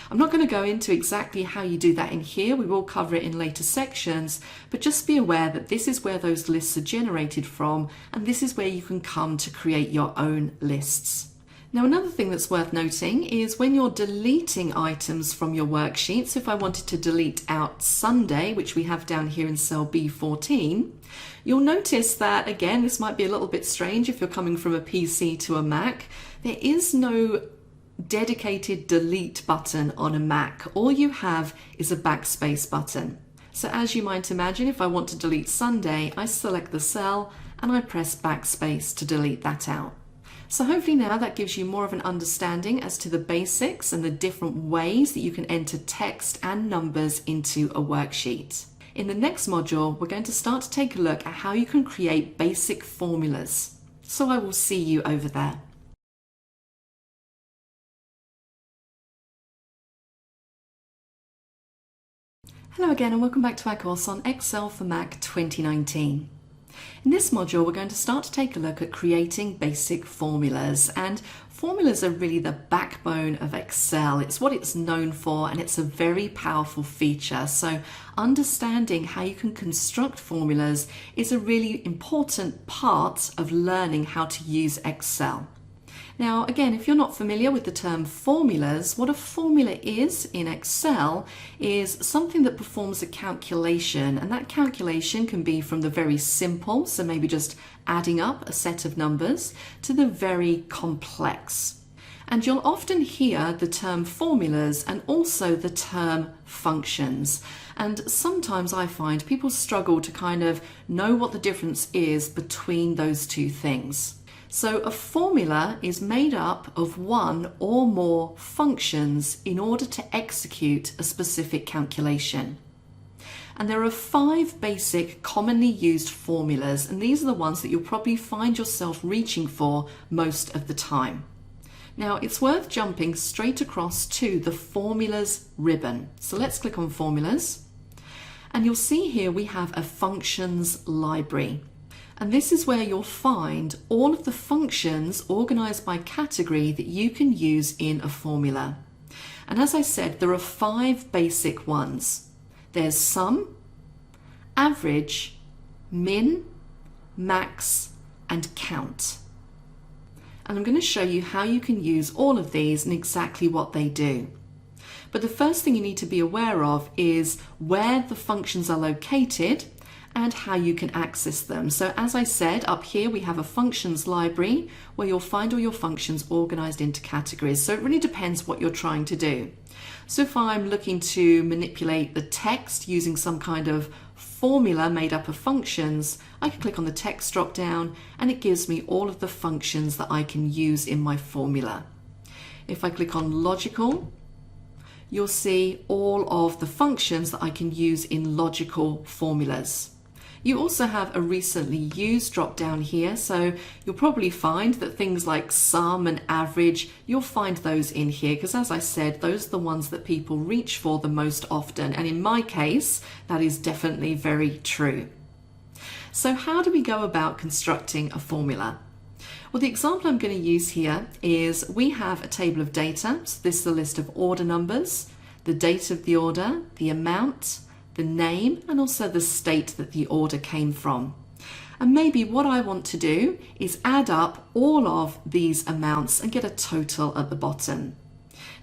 I'm not going to go into exactly how you do that in here. We will cover it in later sections, but just be aware that this is where those lists are generated from, and this is where you can come to create your own lists. Now, another thing that's worth noting is when you're deleting items from your worksheets, if I wanted to delete out Sunday, which we have down here in cell B14, you'll notice that, again, this might be a little bit strange if you're coming from a PC to a Mac. There is no dedicated delete button on a Mac. All you have is a backspace button. So as you might imagine, if I want to delete Sunday, I select the cell and I press backspace to delete that out. So hopefully now that gives you more of an understanding as to the basics and the different ways that you can enter text and numbers into a worksheet. In the next module, we're going to start to take a look at how you can create basic formulas. So I will see you over there. Hello again and welcome back to our course on Excel for Mac 2019. In this module, we're going to start to take a look at creating basic formulas, and formulas are really the backbone of Excel. It's what it's known for, and it's a very powerful feature. So understanding how you can construct formulas is a really important part of learning how to use Excel. Now, again, if you're not familiar with the term formulas, what a formula is in Excel is something that performs a calculation, and that calculation can be from the very simple, so maybe just adding up a set of numbers, to the very complex. And you'll often hear the term formulas and also the term functions. And sometimes I find people struggle to kind of know what the difference is between those two things. So a formula is made up of one or more functions in order to execute a specific calculation. And there are 5 basic commonly used formulas, and these are the ones that you'll probably find yourself reaching for most of the time. Now, it's worth jumping straight across to the formulas ribbon. So let's click on formulas, and you'll see here we have a functions library. And this is where you'll find all of the functions organized by category that you can use in a formula. And as I said, there are 5 basic ones. There's sum, average, min, max, and count. And I'm going to show you how you can use all of these and exactly what they do. But the first thing you need to be aware of is where the functions are located and how you can access them. So as I said, up here we have a functions library where you'll find all your functions organized into categories. So it really depends what you're trying to do. So if I'm looking to manipulate the text using some kind of formula made up of functions, I can click on the text drop down and it gives me all of the functions that I can use in my formula. If I click on logical, you'll see all of the functions that I can use in logical formulas. You also have a recently used drop down here, so you'll probably find that things like sum and average, you'll find those in here because, as I said, those are the ones that people reach for the most often, and in my case that is definitely very true. So how do we go about constructing a formula? Well, the example I'm going to use here is we have a table of data. So this is a list of order numbers, the date of the order, the amount, the name, and also the state that the order came from. And maybe what I want to do is add up all of these amounts and get a total at the bottom.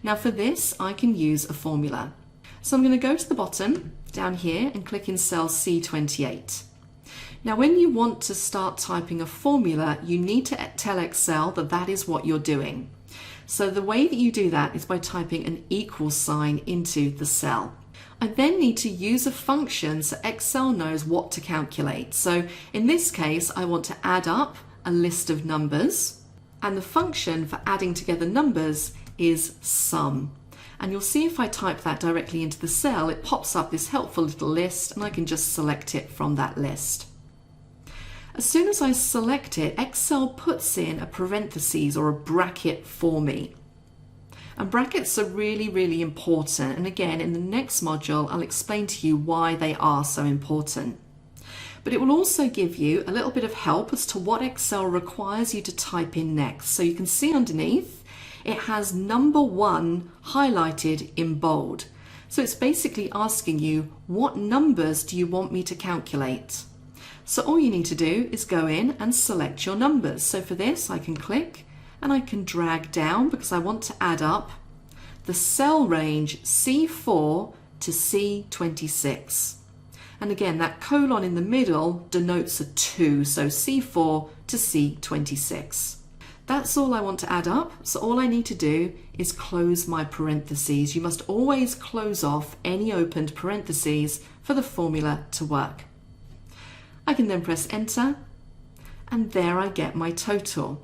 Now for this, I can use a formula. So I'm going to go to the bottom down here and click in cell C28. Now when you want to start typing a formula, you need to tell Excel that that is what you're doing. So the way that you do that is by typing an equal sign into the cell. I then need to use a function so Excel knows what to calculate. So in this case, I want to add up a list of numbers, and the function for adding together numbers is sum. And you'll see if I type that directly into the cell, it pops up this helpful little list and I can just select it from that list. As soon as I select it, Excel puts in a parentheses or a bracket for me. And brackets are really, really important. And again, in the next module, I'll explain to you why they are so important. But it will also give you a little bit of help as to what Excel requires you to type in next. So you can see underneath, it has number 1 highlighted in bold. So it's basically asking you, what numbers do you want me to calculate? So all you need to do is go in and select your numbers. So for this, I can click and I can drag down because I want to add up the cell range C4 to C26. And again, that colon in the middle denotes a 2, so C4 to C26. That's all I want to add up, so all I need to do is close my parentheses. You must always close off any opened parentheses for the formula to work. I can then press enter, and there I get my total.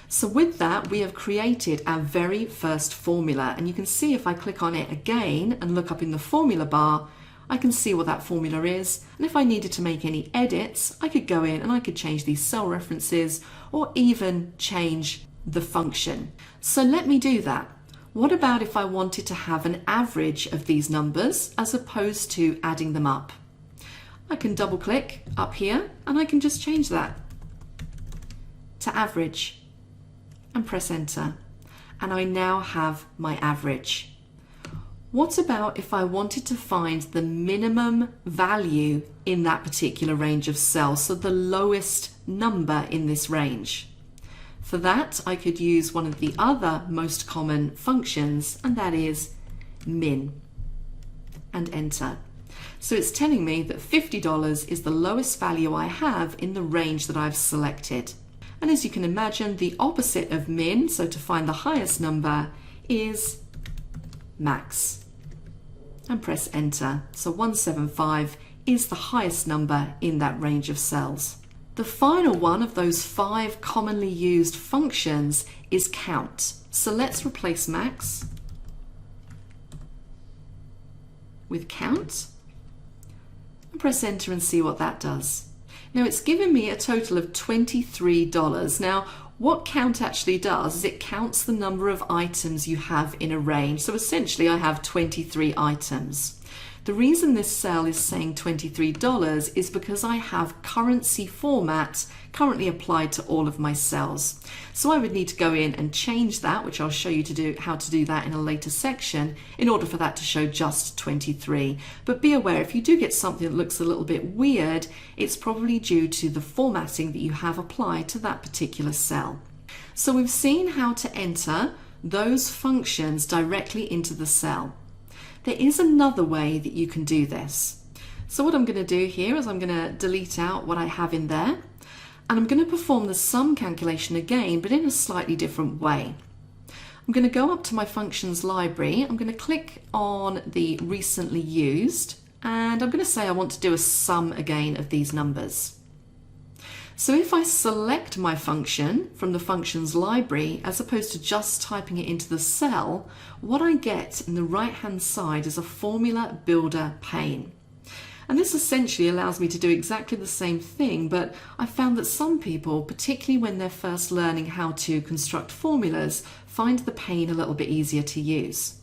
So with that, we have created our very first formula, and you can see if I click on it again and look up in the formula bar, I can see what that formula is, and if I needed to make any edits, I could go in and I could change these cell references or even change the function. So let me do that. What about if I wanted to have an average of these numbers as opposed to adding them up? I can double click up here and I can just change that to average and press enter, and I now have my average. What about if I wanted to find the minimum value in that particular range of cells, so the lowest number in this range? For that, I could use one of the other most common functions, and that is min, and enter. So it's telling me that $50 is the lowest value I have in the range that I've selected. And as you can imagine, the opposite of min, so to find the highest number, is max. And press enter. So 175 is the highest number in that range of cells. The final one of those 5 commonly used functions is count. So let's replace max with count and press enter and see what that does. Now it's given me a total of $23. Now what count actually does is it counts the number of items you have in a range. So essentially I have 23 items. The reason this cell is saying $23 is because I have currency format currently applied to all of my cells. So I would need to go in and change that, which I'll show you how to do that in a later section, in order for that to show just 23. But be aware, if you do get something that looks a little bit weird, it's probably due to the formatting that you have applied to that particular cell. So we've seen how to enter those functions directly into the cell. There is another way that you can do this. So what I'm going to do here is I'm going to delete out what I have in there, and I'm going to perform the sum calculation again, but in a slightly different way. I'm going to go up to my functions library, I'm going to click on the recently used, and I'm going to say I want to do a sum again of these numbers. So if I select my function from the functions library, as opposed to just typing it into the cell, what I get in the right hand side is a formula builder pane. And this essentially allows me to do exactly the same thing, but I found that some people, particularly when they're first learning how to construct formulas, find the pane a little bit easier to use.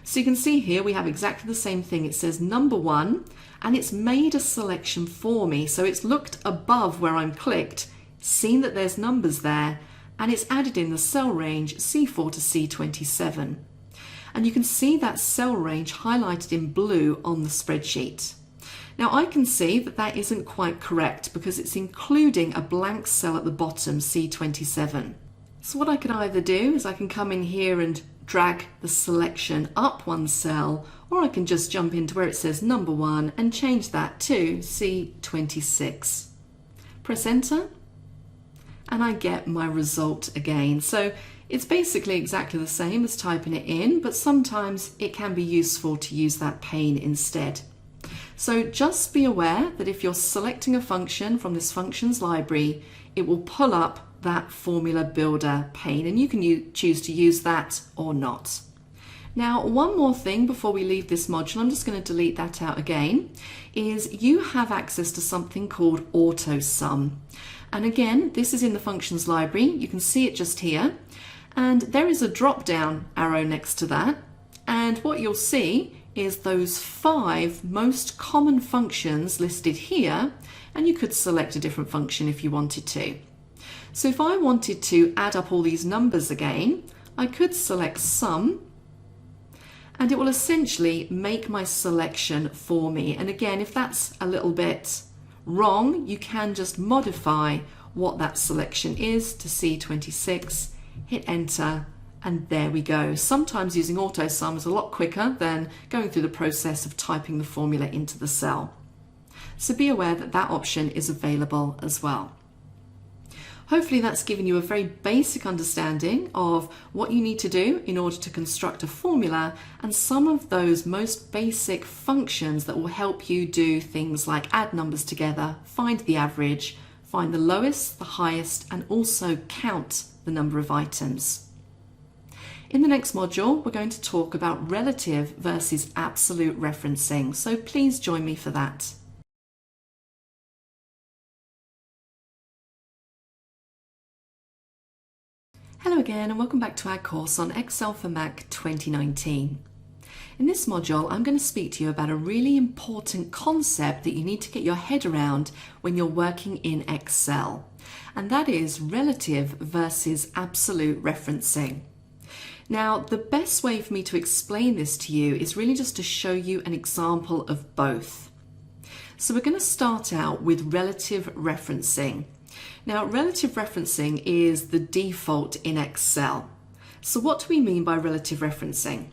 So you can see here we have exactly the same thing. It says number 1, and it's made a selection for me. So it's looked above where I'm clicked, seen that there's numbers there, and it's added in the cell range C4 to C27. And you can see that cell range highlighted in blue on the spreadsheet. Now I can see that that isn't quite correct because it's including a blank cell at the bottom, C27. So what I can either do is I can come in here and drag the selection up one cell, or I can just jump into where it says number 1 and change that to C26. Press enter, and I get my result again. So it's basically exactly the same as typing it in, but sometimes it can be useful to use that pane instead. So just be aware that if you're selecting a function from this functions library, it will pull up that formula builder pane, and you can choose to use that or not. Now, one more thing before we leave this module, I'm just going to delete that out again, is you have access to something called auto sum. And again, this is in the functions library. You can see it just here, and there is a drop down arrow next to that, and what you'll see is those 5 most common functions listed here, and you could select a different function if you wanted to. So if I wanted to add up all these numbers again, I could select sum, and it will essentially make my selection for me. And again, if that's a little bit wrong, you can just modify what that selection is to C26, hit enter, and there we go. Sometimes using auto sum is a lot quicker than going through the process of typing the formula into the cell. So be aware that that option is available as well. Hopefully that's given you a very basic understanding of what you need to do in order to construct a formula, and some of those most basic functions that will help you do things like add numbers together, find the average, find the lowest, the highest, and also count the number of items. In the next module, we're going to talk about relative versus absolute referencing, so please join me for that. Hello again, and welcome back to our course on Excel for Mac 2019. In this module, I'm going to speak to you about a really important concept that you need to get your head around when you're working in Excel, and that is relative versus absolute referencing. Now, the best way for me to explain this to you is really just to show you an example of both. So we're going to start out with relative referencing. Now, relative referencing is the default in Excel. So what do we mean by relative referencing?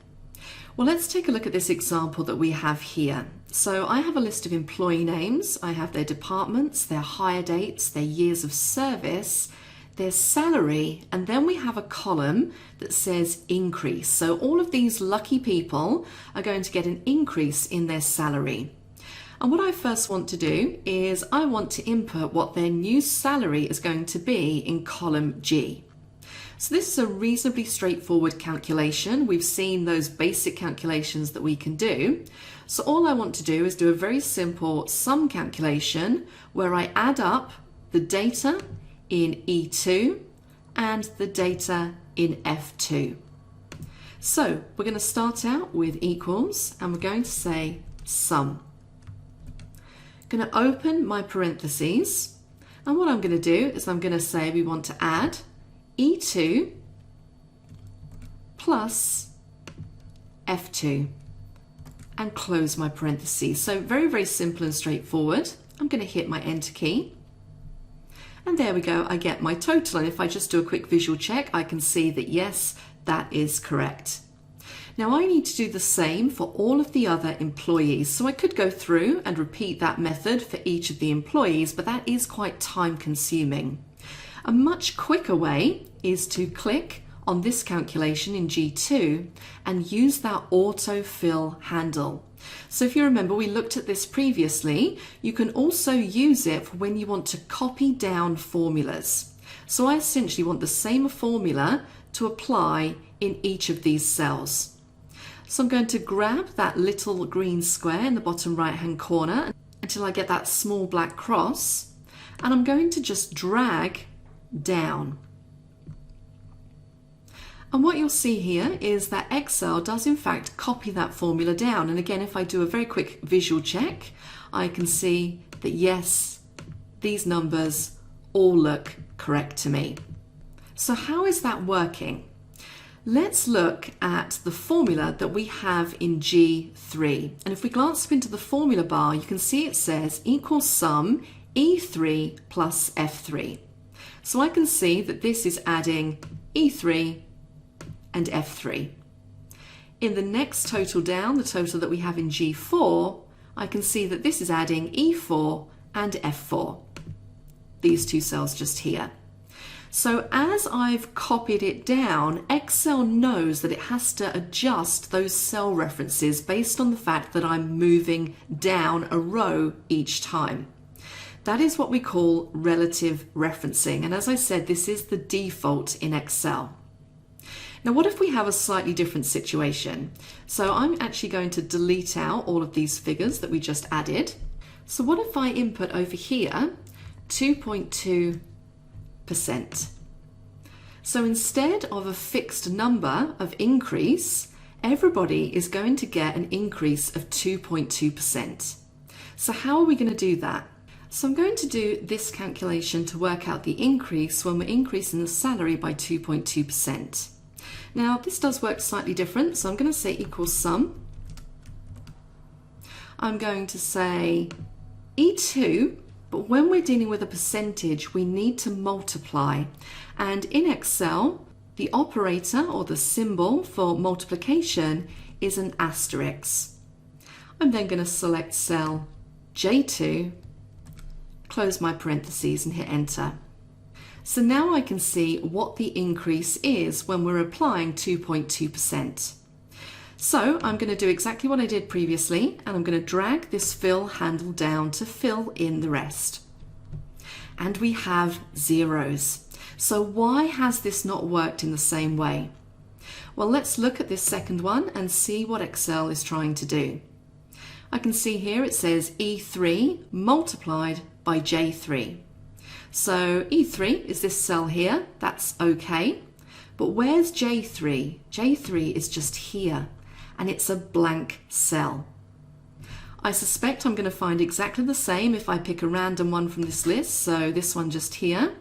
Well, let's take a look at this example that we have here. So I have a list of employee names, I have their departments, their hire dates, their years of service, their salary, and then we have a column that says increase. So all of these lucky people are going to get an increase in their salary. And what I first want to do is I want to input what their new salary is going to be in column G. So this is a reasonably straightforward calculation. We've seen those basic calculations that we can do. So all I want to do is do a very simple sum calculation where I add up the data in E2 and the data in F2. So we're going to start out with equals, and we're going to say sum. I'm going to open my parentheses, and what I'm going to do is I'm going to say we want to add E2 plus F2 and close my parentheses. So very, very simple and straightforward. I'm going to hit my enter key. And there we go, I get my total. And if I just do a quick visual check, I can see that yes, that is correct. Now I need to do the same for all of the other employees. So I could go through and repeat that method for each of the employees, but that is quite time consuming. A much quicker way is to click on this calculation in G2 and use that autofill handle. So if you remember, we looked at this previously. You can also use it for when you want to copy down formulas. So I essentially want the same formula to apply in each of these cells. So I'm going to grab that little green square in the bottom right hand corner until I get that small black cross, and I'm going to just drag down. And what you'll see here is that Excel does in fact copy that formula down. And again, if I do a very quick visual check, I can see that yes, these numbers all look correct to me. So how is that working? Let's look at the formula that we have in G3. And if we glance up into the formula bar, you can see it says equals sum E3 plus F3. So I can see that this is adding E3 and F3. In the next total down, the total that we have in G4, I can see that this is adding E4 and F4, these two cells just here. So as I've copied it down, Excel knows that it has to adjust those cell references based on the fact that I'm moving down a row each time. That is what we call relative referencing. And as I said, this is the default in Excel. Now, what if we have a slightly different situation? So I'm actually going to delete out all of these figures that we just added. So what if I input over here 2.2%? So instead of a fixed number of increase, everybody is going to get an increase of 2.2%. So how are we going to do that? So I'm going to do this calculation to work out the increase when we're increasing the salary by 2.2%. Now this does work slightly different, so I'm going to say equals sum. I'm going to say E2, but when we're dealing with a percentage, we need to multiply. And in Excel, the operator or the symbol for multiplication is an asterisk. I'm then going to select cell J2, close my parentheses and hit enter. So now I can see what the increase is when we're applying 2.2%. So I'm going to do exactly what I did previously, and I'm going to drag this fill handle down to fill in the rest. And we have zeros. So why has this not worked in the same way? Well, let's look at this second one and see what Excel is trying to do. I can see here it says E3 multiplied by J3. So E3 is this cell here, that's okay. But where's J3? J3 is just here, and it's a blank cell. I suspect I'm going to find exactly the same if I pick a random one from this list. So this one just here,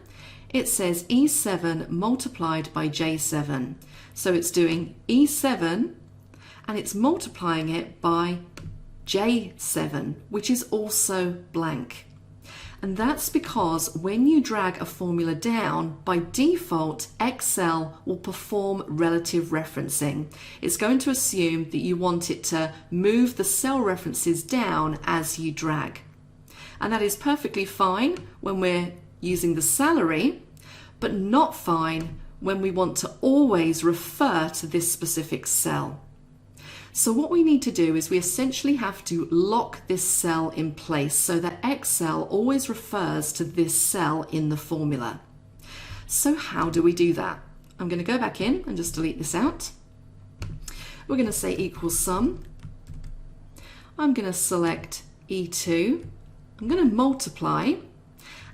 it says E7 multiplied by J7. So it's doing E7 and it's multiplying it by J7, which is also blank. And that's because when you drag a formula down, by default, Excel will perform relative referencing. It's going to assume that you want it to move the cell references down as you drag. And that is perfectly fine when we're using the salary, but not fine when we want to always refer to this specific cell. So what we need to do is we essentially have to lock this cell in place so that Excel always refers to this cell in the formula. So how do we do that? I'm going to go back in and just delete this out. We're going to say equals sum. I'm going to select E2. I'm going to multiply,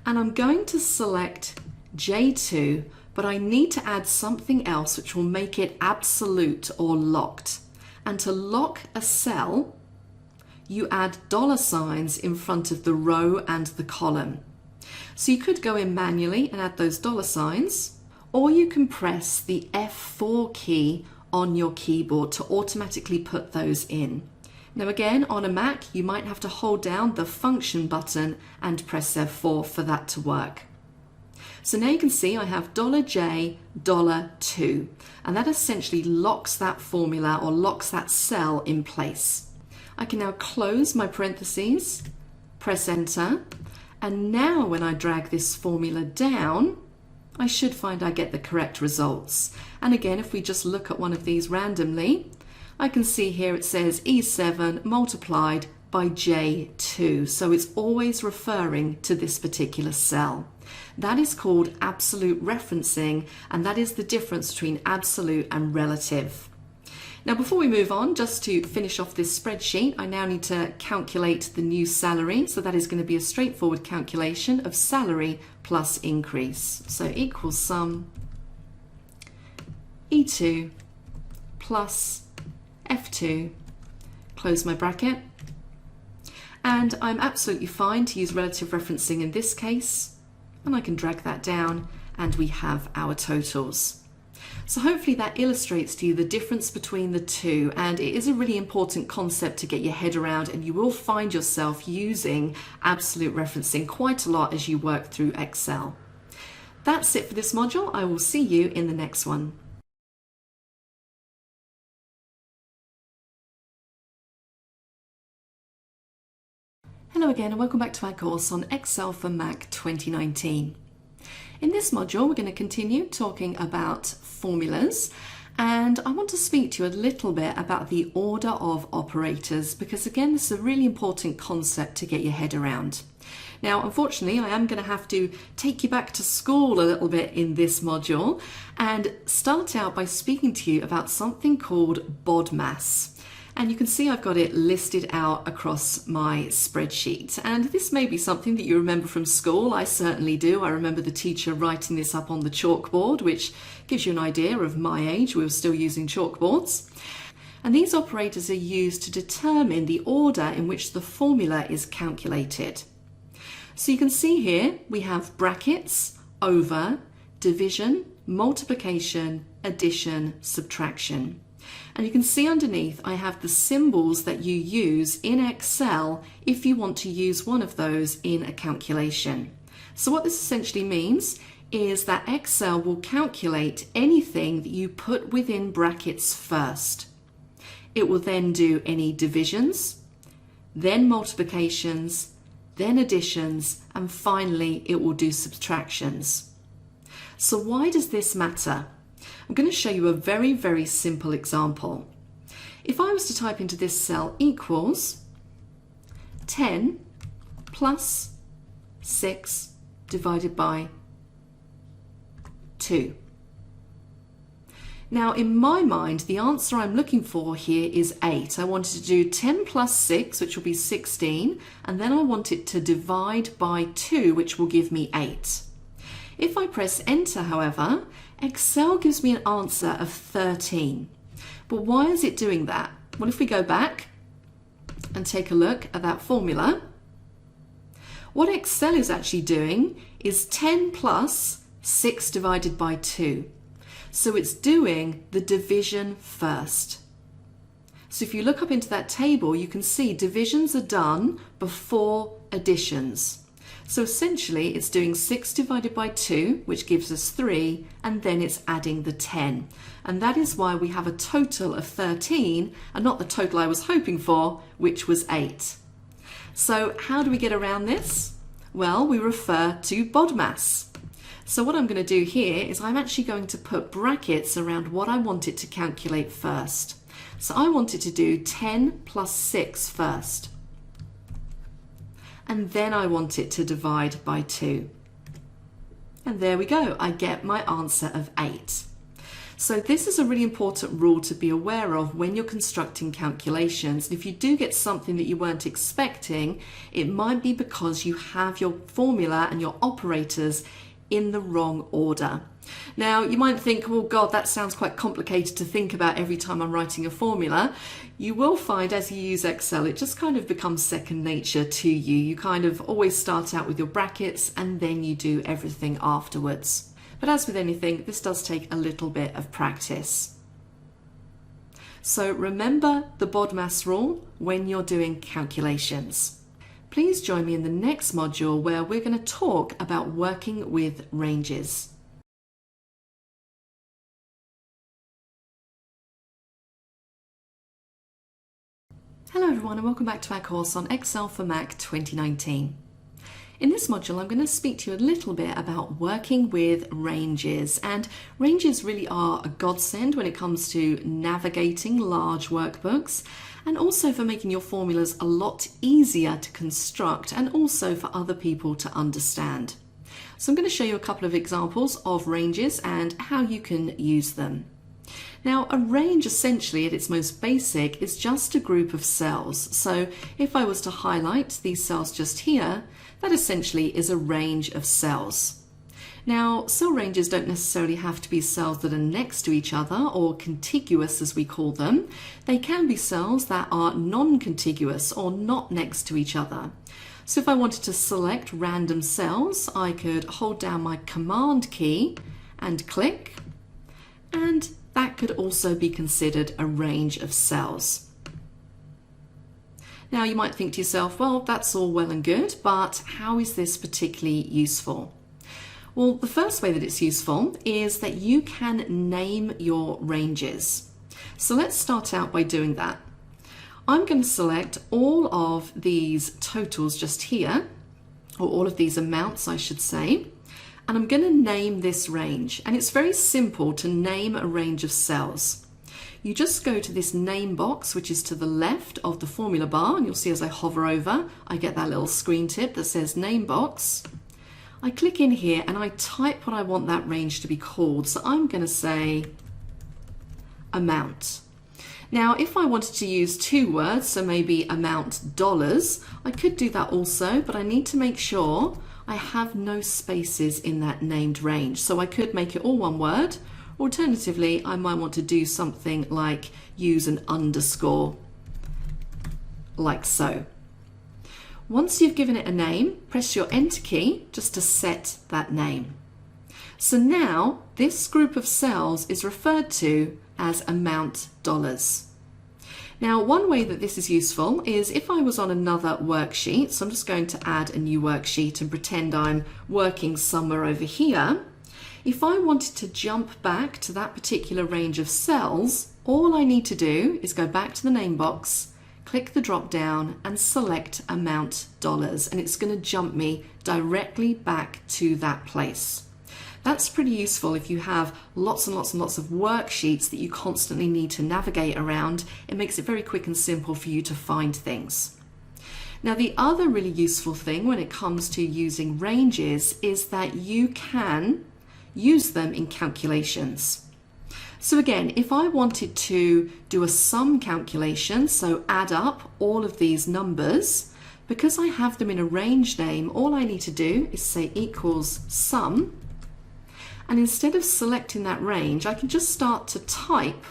and I'm going to select J2, but I need to add something else which will make it absolute or locked. And to lock a cell, you add dollar signs in front of the row and the column. So you could go in manually and add those dollar signs, or you can press the F4 key on your keyboard to automatically put those in. Now again, on a Mac, you might have to hold down the function button and press F4 for that to work. So now you can see I have $J, $2, and that essentially locks that formula or locks that cell in place. I can now close my parentheses, press enter, and now when I drag this formula down, I should find I get the correct results. And again, if we just look at one of these randomly, I can see here it says E7 multiplied by J2. So it's always referring to this particular cell. That is called absolute referencing, and that is the difference between absolute and relative. Now before we move on, just to finish off this spreadsheet, I now need to calculate the new salary. So that is going to be a straightforward calculation of salary plus increase. So equals sum E2 plus F2, close my bracket. And I'm absolutely fine to use relative referencing in this case. And I can drag that down and we have our totals. So hopefully that illustrates to you the difference between the two, and it is a really important concept to get your head around, and you will find yourself using absolute referencing quite a lot as you work through Excel. That's it for this module. I will see you in the next one. Hello again and welcome back to our course on Excel for Mac 2019. In this module, we're going to continue talking about formulas, and I want to speak to you a little bit about the order of operators, because again, this is a really important concept to get your head around. Now, unfortunately, I am going to have to take you back to school a little bit in this module and start out by speaking to you about something called BODMAS. And you can see I've got it listed out across my spreadsheet. And this may be something that you remember from school. I certainly do. I remember the teacher writing this up on the chalkboard, which gives you an idea of my age. We were still using chalkboards. And these operators are used to determine the order in which the formula is calculated. So you can see here we have brackets, over, division, multiplication, addition, subtraction. And you can see underneath I have the symbols that you use in Excel if you want to use one of those in a calculation. So what this essentially means is that Excel will calculate anything that you put within brackets first. It will then do any divisions, then multiplications, then additions, and finally it will do subtractions. So why does this matter? I'm going to show you a very, very simple example. If I was to type into this cell equals 10 plus 6 divided by 2. Now, in my mind, the answer I'm looking for here is 8. I wanted to do 10 plus 6, which will be 16, and then I want it to divide by 2, which will give me 8. If I press enter, however, Excel gives me an answer of 13. But why is it doing that? Well, if we go back and take a look at that formula, what Excel is actually doing is 10 plus 6 divided by 2. So it's doing the division first. So if you look up into that table, you can see divisions are done before additions. So essentially it's doing 6 divided by 2, which gives us 3, and then it's adding the 10. And that is why we have a total of 13, and not the total I was hoping for, which was 8. So how do we get around this? Well, we refer to BODMAS. So what I'm going to do here is I'm actually going to put brackets around what I want it to calculate first. So I want it to do 10 plus 6 first. And then I want it to divide by 2. And there we go, I get my answer of 8. So this is a really important rule to be aware of when you're constructing calculations. And if you do get something that you weren't expecting, it might be because you have your formula and your operators in the wrong order. Now, you might think, well, God, that sounds quite complicated to think about every time I'm writing a formula. You will find as you use Excel, it just kind of becomes second nature to you. You kind of always start out with your brackets and then you do everything afterwards. But as with anything, this does take a little bit of practice. So remember the BODMAS rule when you're doing calculations. Please join me in the next module where we're going to talk about working with ranges. Hello everyone and welcome back to our course on Excel for Mac 2019. In this module I'm going to speak to you a little bit about working with ranges, and ranges really are a godsend when it comes to navigating large workbooks and also for making your formulas a lot easier to construct and also for other people to understand. So I'm going to show you a couple of examples of ranges and how you can use them. Now, a range essentially at its most basic is just a group of cells. So if I was to highlight these cells just here, that essentially is a range of cells. Now, cell ranges don't necessarily have to be cells that are next to each other or contiguous as we call them. They can be cells that are non-contiguous or not next to each other. So if I wanted to select random cells, I could hold down my Command key and click, and that could also be considered a range of cells. Now you might think to yourself, well, that's all well and good, but how is this particularly useful? Well, the first way that it's useful is that you can name your ranges. So let's start out by doing that. I'm going to select all of these totals just here, or all of these amounts I should say, and I'm going to name this range. And it's very simple to name a range of cells. You just go to this name box, which is to the left of the formula bar, and you'll see as I hover over, I get that little screen tip that says name box. I click in here and I type what I want that range to be called. So I'm going to say amount. Now, if I wanted to use two words, so maybe amount dollars, I could do that also, but I need to make sure I have no spaces in that named range. So I could make it all one word. Alternatively, I might want to do something like use an underscore, like so. Once you've given it a name, press your Enter key just to set that name. So now this group of cells is referred to as amount dollars. Now, one way that this is useful is if I was on another worksheet, so I'm just going to add a new worksheet and pretend I'm working somewhere over here. If I wanted to jump back to that particular range of cells, all I need to do is go back to the name box, click the drop down and select amount dollars, and it's going to jump me directly back to that place. That's pretty useful if you have lots and lots and lots of worksheets that you constantly need to navigate around. It makes it very quick and simple for you to find things. Now, the other really useful thing when it comes to using ranges is that you can use them in calculations. So again, if I wanted to do a sum calculation, so add up all of these numbers, because I have them in a range name, all I need to do is say equals sum. And instead of selecting that range, I can just start to type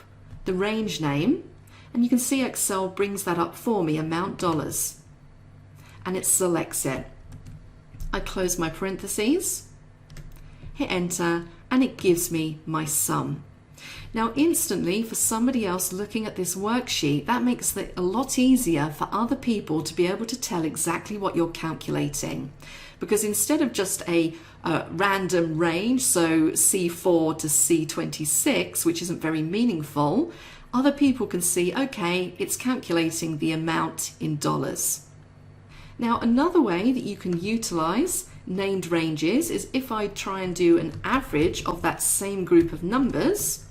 the range name, and you can see Excel brings that up for me, amount dollars, and it selects it. I close my parentheses, hit enter, and it gives me my sum. Now instantly, for somebody else looking at this worksheet, that makes it a lot easier for other people to be able to tell exactly what you're calculating. Because instead of just a random range, so C4 to C26, which isn't very meaningful, other people can see, okay, it's calculating the amount in dollars. Now, another way that you can utilize named ranges is if I try and do an average of that same group of numbers,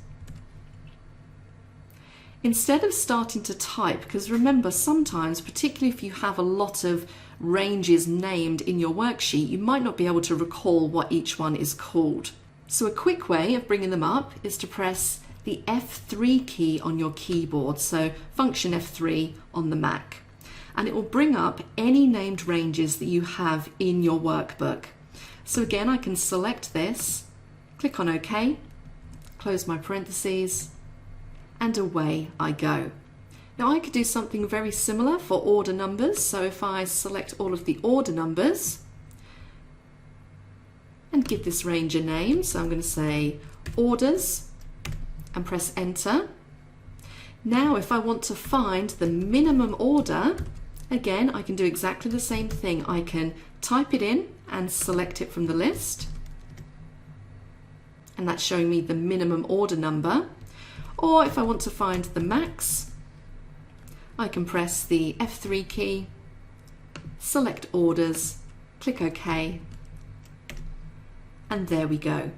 instead of starting to type, because remember, sometimes, particularly if you have a lot of ranges named in your worksheet, you might not be able to recall what each one is called. So a quick way of bringing them up is to press the F3 key on your keyboard, so function F3 on the Mac, and it will bring up any named ranges that you have in your workbook. So again, I can select this, click on OK, close my parentheses, and away I go. Now I could do something very similar for order numbers. So if I select all of the order numbers and give this range a name, so I'm going to say orders and press enter. Now if I want to find the minimum order, again I can do exactly the same thing. I can type it in and select it from the list, and that's showing me the minimum order number. Or if I want to find the max, I can press the F3 key, select orders, click OK, and there we go.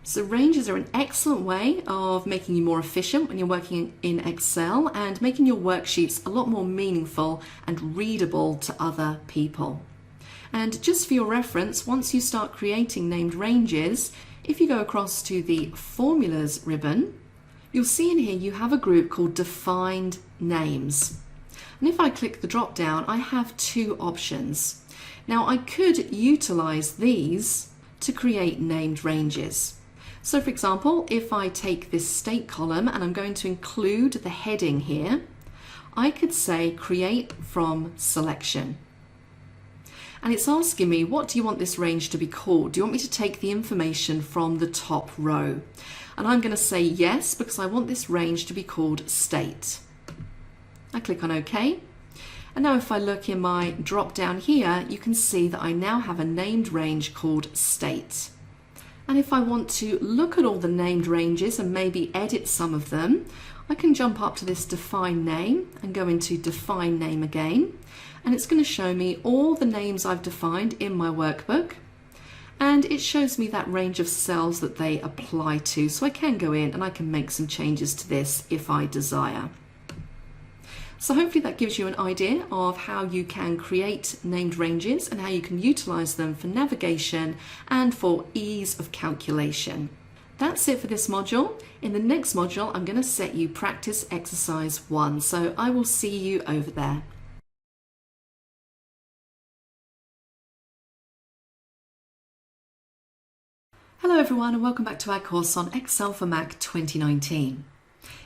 So ranges are an excellent way of making you more efficient when you're working in Excel and making your worksheets a lot more meaningful and readable to other people. And just for your reference, once you start creating named ranges, if you go across to the Formulas ribbon, you'll see in here you have a group called Defined Names. And if I click the drop down, I have two options. Now I could utilize these to create named ranges. So for example, if I take this state column and I'm going to include the heading here, I could say create from selection. And it's asking me, what do you want this range to be called? Do you want me to take the information from the top row? And I'm going to say yes, because I want this range to be called state. I click on OK. And now if I look in my drop down here, you can see that I now have a named range called state. And if I want to look at all the named ranges and maybe edit some of them, I can jump up to this define name and go into define name again. And it's going to show me all the names I've defined in my workbook. And it shows me that range of cells that they apply to. So I can go in and I can make some changes to this if I desire. So hopefully that gives you an idea of how you can create named ranges and how you can utilize them for navigation and for ease of calculation. That's it for this module. In the next module, I'm going to set you practice exercise 1. So I will see you over there. Hello everyone, and welcome back to our course on Excel for Mac 2019.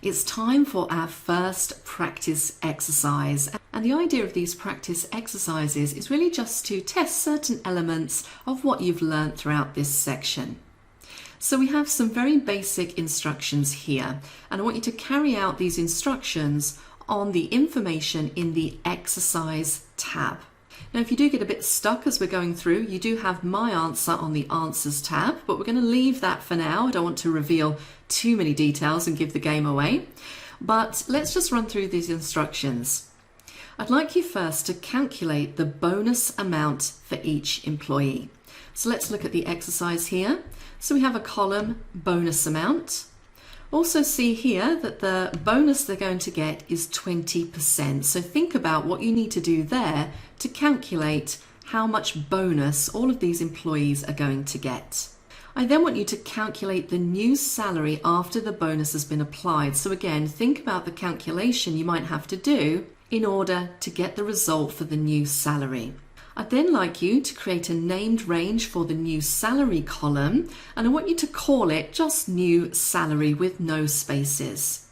It's time for our first practice exercise, and the idea of these practice exercises is really just to test certain elements of what you've learned throughout this section. So we have some very basic instructions here, and I want you to carry out these instructions on the information in the exercise tab. Now, if you do get a bit stuck as we're going through, you do have my answer on the answers tab, but we're going to leave that for now. I don't want to reveal too many details and give the game away, but let's just run through these instructions. I'd like you first to calculate the bonus amount for each employee. So let's look at the exercise here. So we have a column bonus amount. Also see here that the bonus they're going to get is 20%. So think about what you need to do there to calculate how much bonus all of these employees are going to get. I then want you to calculate the new salary after the bonus has been applied. So again, think about the calculation you might have to do in order to get the result for the new salary. I'd then like you to create a named range for the new salary column, and I want you to call it just new salary with no spaces.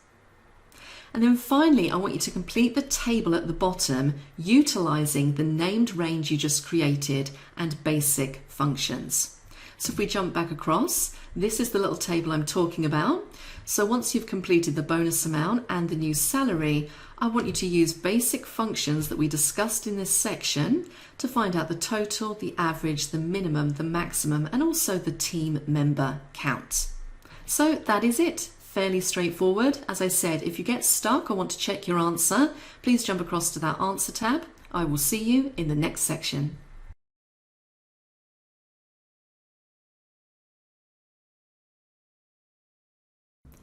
And then finally, I want you to complete the table at the bottom utilizing the named range you just created and basic functions. So if we jump back across, this is the little table I'm talking about. So once you've completed the bonus amount and the new salary, I want you to use basic functions that we discussed in this section to find out the total, the average, the minimum, the maximum, and also the team member count. So that is it. Fairly straightforward. As I said, if you get stuck or want to check your answer, please jump across to that answer tab. I will see you in the next section.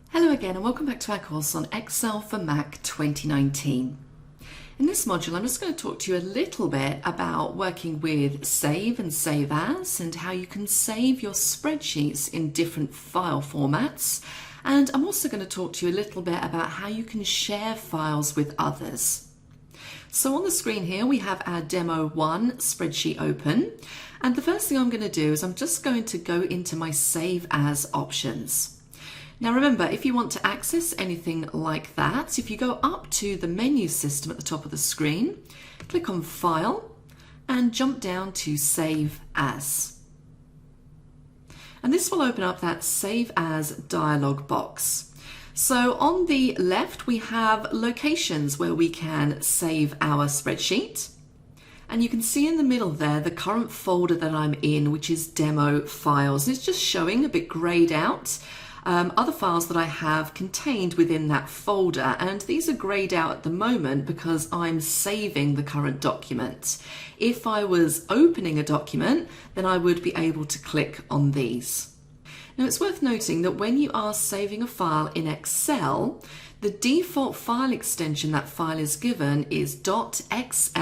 Hello again, and welcome back to our course on Excel for Mac 2019. In this module, I'm just going to talk to you a little bit about working with Save and Save As and how you can save your spreadsheets in different file formats. And I'm also going to talk to you a little bit about how you can share files with others. So on the screen here we have our Demo 1 spreadsheet open, and the first thing I'm going to do is I'm just going to go into my Save As options. Now remember, if you want to access anything like that, if you go up to the menu system at the top of the screen, click on File and jump down to Save As. And this will open up that Save As dialog box. So on the left we have locations where we can save our spreadsheet. And you can see in the middle there the current folder that I'm in, which is Demo Files. And it's just showing a bit grayed out other files that I have contained within that folder. And these are grayed out at the moment because I'm saving the current document. If I was opening a document, then I would be able to click on these. Now it's worth noting that when you are saving a file in Excel, the default file extension that file is given is .xlsx,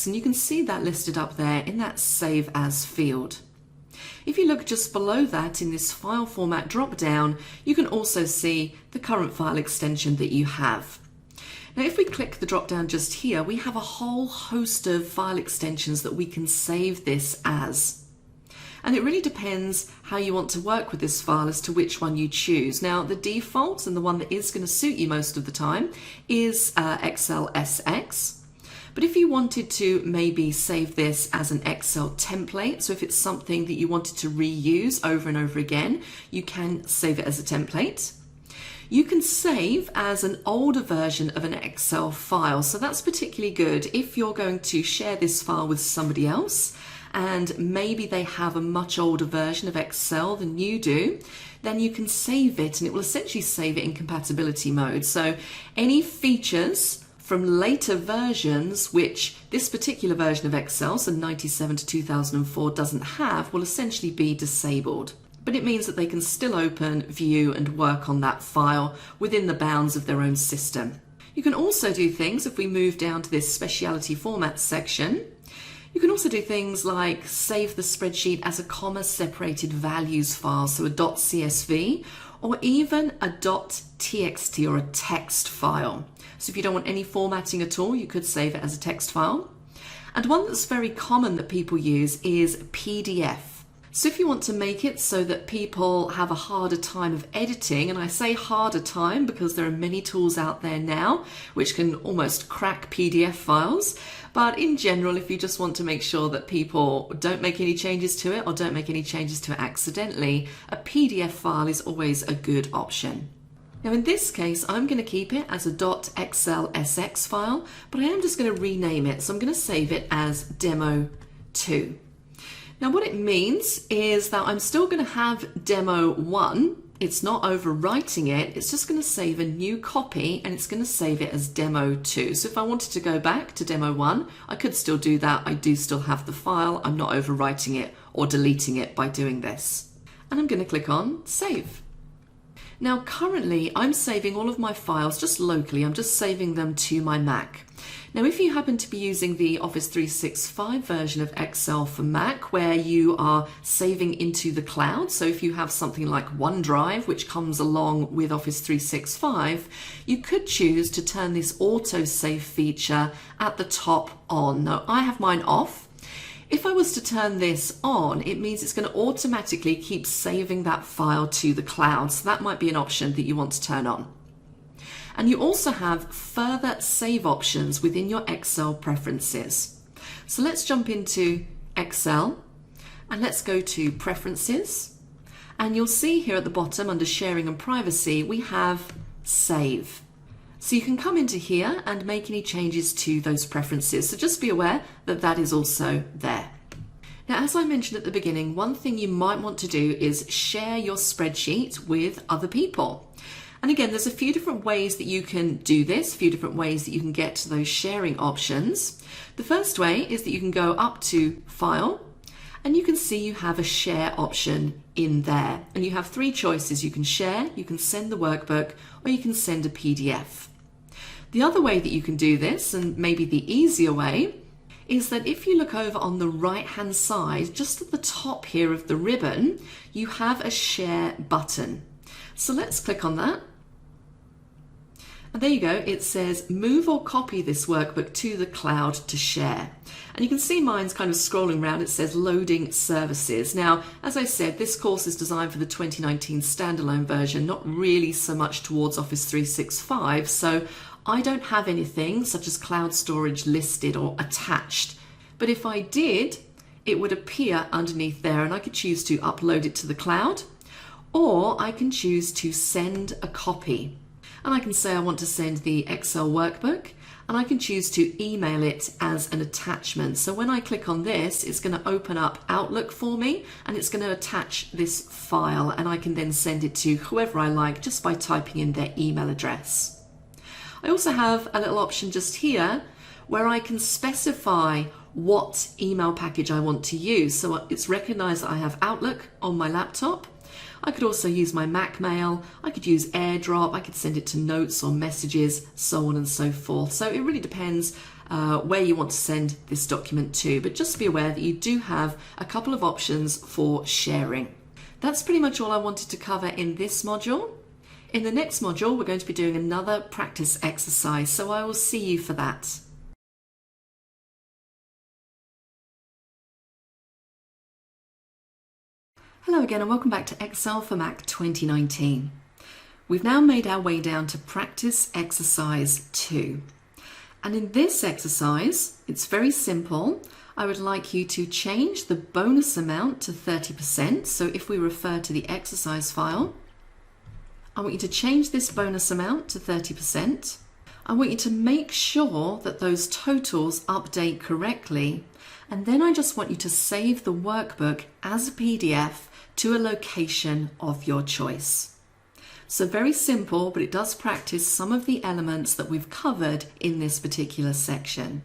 and you can see that listed up there in that Save As field. If you look just below that in this file format drop down, you can also see the current file extension that you have. Now if we click the drop down just here, we have a whole host of file extensions that we can save this as. And it really depends how you want to work with this file as to which one you choose. Now the default, and the one that is going to suit you most of the time, is XLSX. But if you wanted to maybe save this as an Excel template, so if it's something that you wanted to reuse over and over again, you can save it as a template. You can save as an older version of an Excel file, so that's particularly good if you're going to share this file with somebody else and maybe they have a much older version of Excel than you do, then you can save it and it will essentially save it in compatibility mode. So any features from later versions, which this particular version of Excel, so 97 to 2004, doesn't have, will essentially be disabled. But it means that they can still open, view and work on that file within the bounds of their own system. You can also do things, if we move down to this specialty format section, you can also do things like save the spreadsheet as a comma separated values file, so a .csv, or even a .txt or a text file. So if you don't want any formatting at all, you could save it as a text file. And one that's very common that people use is PDF. So if you want to make it so that people have a harder time of editing, and I say harder time because there are many tools out there now which can almost crack PDF files, but in general, if you just want to make sure that people don't make any changes to it or don't make any changes to it accidentally, a PDF file is always a good option. Now in this case, I'm going to keep it as a .xlsx file, but I am just going to rename it. So I'm going to save it as Demo 2. Now what it means is that I'm still going to have Demo 1. It's not overwriting it, it's just going to save a new copy and it's going to save it as Demo 2. So if I wanted to go back to Demo 1, I could still do that. I do still have the file. I'm not overwriting it or deleting it by doing this. And I'm going to click on Save. Now currently I'm saving all of my files just locally. I'm just saving them to my Mac. Now if you happen to be using the Office 365 version of Excel for Mac where you are saving into the cloud, so if you have something like OneDrive which comes along with Office 365, you could choose to turn this autosave feature at the top on. Now I have mine off. If I was to turn this on, it means it's going to automatically keep saving that file to the cloud. So that might be an option that you want to turn on. And you also have further save options within your Excel preferences. So let's jump into Excel and let's go to Preferences. And you'll see here at the bottom under Sharing and Privacy, we have Save. So you can come into here and make any changes to those preferences. So just be aware that that is also there. Now, as I mentioned at the beginning, one thing you might want to do is share your spreadsheet with other people. And again, there's a few different ways that you can do this, a few different ways that you can get to those sharing options. The first way is that you can go up to File, and you can see you have a share option in there. And you have three choices. You can share, you can send the workbook, or you can send a PDF. The other way that you can do this, and maybe the easier way, is that if you look over on the right hand side, just at the top here of the ribbon, you have a share button. So let's click on that. And there you go, it says move or copy this workbook to the cloud to share. And you can see mine's kind of scrolling around, it says loading services. Now, as I said, this course is designed for the 2019 standalone version, not really so much towards Office 365, so I don't have anything such as cloud storage listed or attached. But if I did, it would appear underneath there and I could choose to upload it to the cloud, or I can choose to send a copy. And I can say I want to send the Excel workbook, and I can choose to email it as an attachment. So when I click on this, it's going to open up Outlook for me, and it's going to attach this file, and I can then send it to whoever I like just by typing in their email address. I also have a little option just here where I can specify what email package I want to use. So it's recognized that I have Outlook on my laptop. I could also use my Mac mail, I could use AirDrop, I could send it to notes or messages, so on and so forth. So it really depends where you want to send this document to, but just be aware that you do have a couple of options for sharing. That's pretty much all I wanted to cover in this module. In the next module, we're going to be doing another practice exercise, so I will see you for that. Hello again and welcome back to Excel for Mac 2019. We've now made our way down to practice exercise 2. And in this exercise, it's very simple. I would like you to change the bonus amount to 30%. So if we refer to the exercise file, I want you to change this bonus amount to 30%. I want you to make sure that those totals update correctly. And then I just want you to save the workbook as a PDF to a location of your choice. So very simple, but it does practice some of the elements that we've covered in this particular section.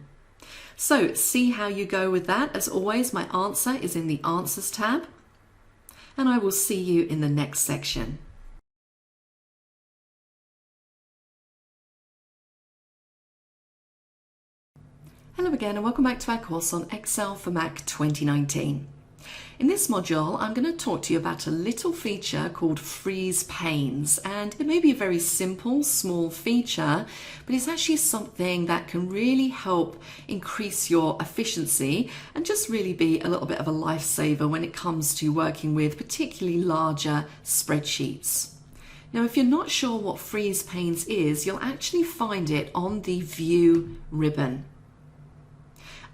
So see how you go with that. As always, my answer is in the Answers tab, and I will see you in the next section. Hello again and welcome back to our course on Excel for Mac 2019. In this module, I'm going to talk to you about a little feature called freeze panes, and it may be a very simple, small feature, but it's actually something that can really help increase your efficiency and just really be a little bit of a lifesaver when it comes to working with particularly larger spreadsheets. Now, if you're not sure what freeze panes is, you'll actually find it on the View ribbon.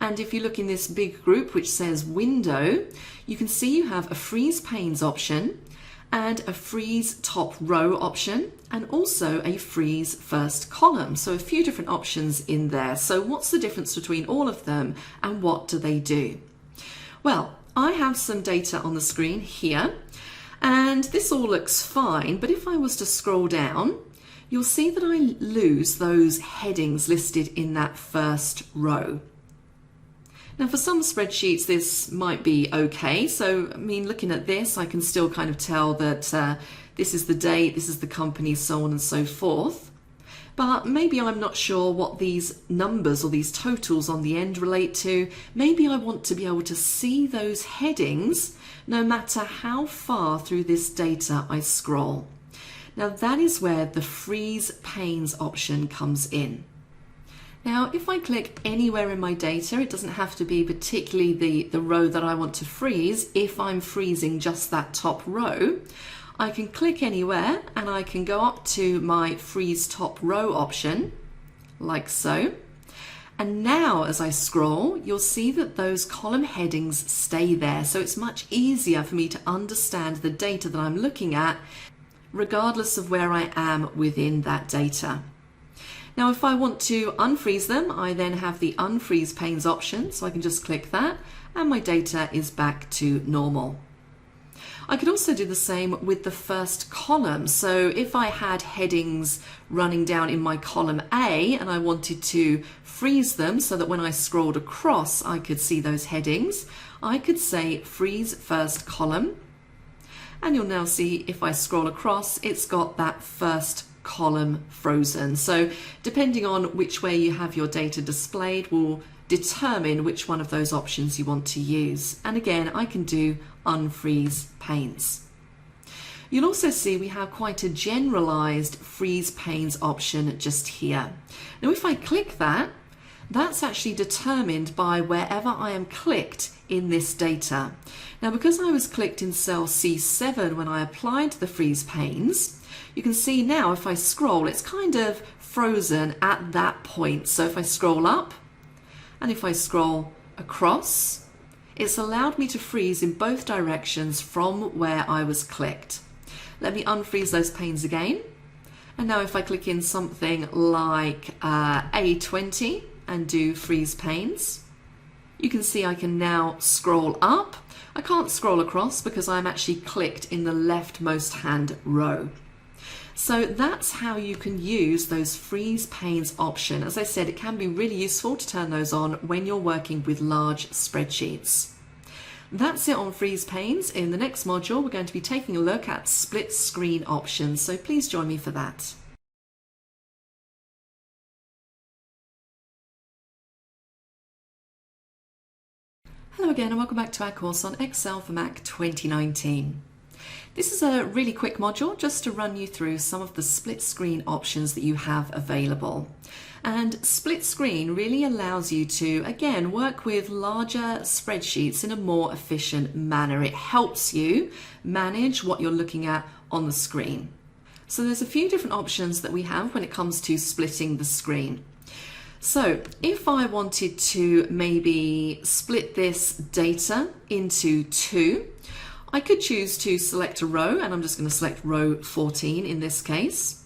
And if you look in this big group which says Window, you can see you have a Freeze Panes option and a Freeze Top Row option and also a Freeze First Column. So a few different options in there. So what's the difference between all of them and what do they do? Well, I have some data on the screen here and this all looks fine, but if I was to scroll down, you'll see that I lose those headings listed in that first row. Now for some spreadsheets this might be okay, so I mean looking at this I can still kind of tell that this is the date, this is the company, so on and so forth. But maybe I'm not sure what these numbers or these totals on the end relate to. Maybe I want to be able to see those headings no matter how far through this data I scroll. Now that is where the Freeze Panes option comes in. Now, if I click anywhere in my data, it doesn't have to be particularly the row that I want to freeze. If I'm freezing just that top row, I can click anywhere and I can go up to my Freeze Top Row option, like so. And now as I scroll, you'll see that those column headings stay there. So it's much easier for me to understand the data that I'm looking at, regardless of where I am within that data. Now, if I want to unfreeze them, I then have the Unfreeze Panes option, so I can just click that and my data is back to normal. I could also do the same with the first column. So if I had headings running down in my column A and I wanted to freeze them so that when I scrolled across, I could see those headings, I could say Freeze First Column. And you'll now see if I scroll across, it's got that first column frozen. So depending on which way you have your data displayed will determine which one of those options you want to use. And again, I can do Unfreeze Panes. You'll also see we have quite a generalized freeze panes option just here. Now if I click that, that's actually determined by wherever I am clicked in this data. Now because I was clicked in cell C7 when I applied the freeze panes, you can see now if I scroll, it's kind of frozen at that point. So if I scroll up and if I scroll across, it's allowed me to freeze in both directions from where I was clicked. Let me unfreeze those panes again. And now if I click in something like A20 and do freeze panes, you can see I can now scroll up. I can't scroll across because I'm actually clicked in the leftmost hand row. So that's how you can use those freeze panes option. As I said, it can be really useful to turn those on when you're working with large spreadsheets. That's it on freeze panes. In the next module, we're going to be taking a look at split screen options. So please join me for that. Hello again and welcome back to our course on Excel for Mac 2019. This is a really quick module just to run you through some of the split screen options that you have available. And split screen really allows you to, again, work with larger spreadsheets in a more efficient manner. It helps you manage what you're looking at on the screen. So there's a few different options that we have when it comes to splitting the screen. So if I wanted to maybe split this data into two, I could choose to select a row, and I'm just going to select row 14 in this case.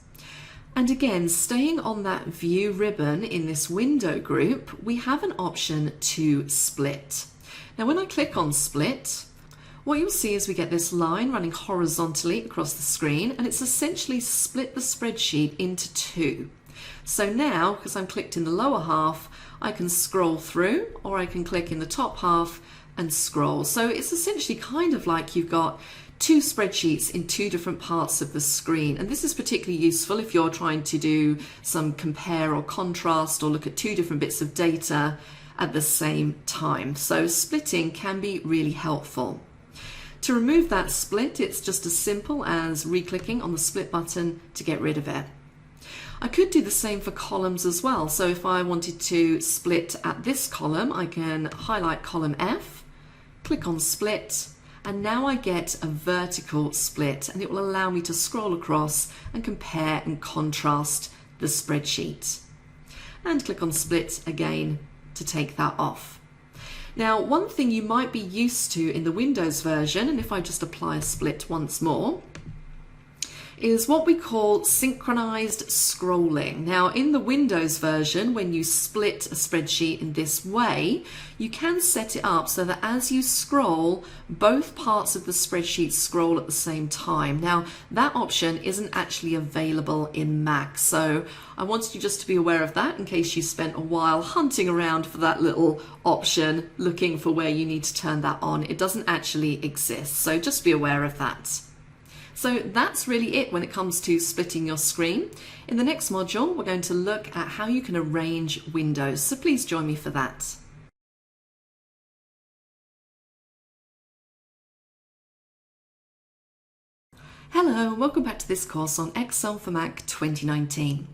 And again, staying on that view ribbon in this window group, we have an option to split. Now when I click on split, what you'll see is we get this line running horizontally across the screen, and it's essentially split the spreadsheet into two. So now, because I'm clicked in the lower half, I can scroll through, or I can click in the top half and scroll. So it's essentially kind of like you've got two spreadsheets in two different parts of the screen. And this is particularly useful if you're trying to do some compare or contrast or look at two different bits of data at the same time. So splitting can be really helpful. To remove that split, it's just as simple as re-clicking on the split button to get rid of it. I could do the same for columns as well. So if I wanted to split at this column, I can highlight column F, click on split, and now I get a vertical split, and it will allow me to scroll across and compare and contrast the spreadsheet. And click on split again to take that off. Now, one thing you might be used to in the Windows version, and if I just apply a split once more, is what we call synchronized scrolling. Now in the Windows version, when you split a spreadsheet in this way, you can set it up so that as you scroll, both parts of the spreadsheet scroll at the same time. Now that option isn't actually available in Mac, so I wanted you just to be aware of that in case you spent a while hunting around for that little option, looking for where you need to turn that on. It doesn't actually exist, so just be aware of that. So that's really it when it comes to splitting your screen. In the next module, we're going to look at how you can arrange windows. So please join me for that. Hello, welcome back to this course on Excel for Mac 2019.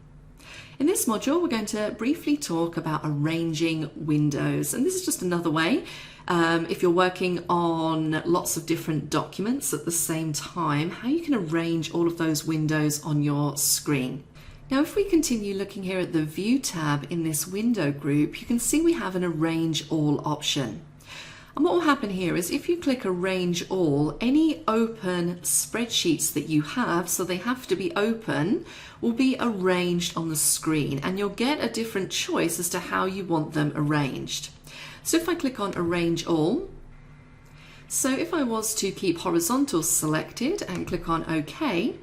In this module, we're going to briefly talk about arranging windows. And this is just another way, if you're working on lots of different documents at the same time, how you can arrange all of those windows on your screen. Now, if we continue looking here at the View tab in this window group, you can see we have an Arrange All option. And what will happen here is if you click Arrange All, any open spreadsheets that you have, so they have to be open, will be arranged on the screen, and you'll get a different choice as to how you want them arranged. So if I click on Arrange All, so if I was to keep horizontal selected and click on OK,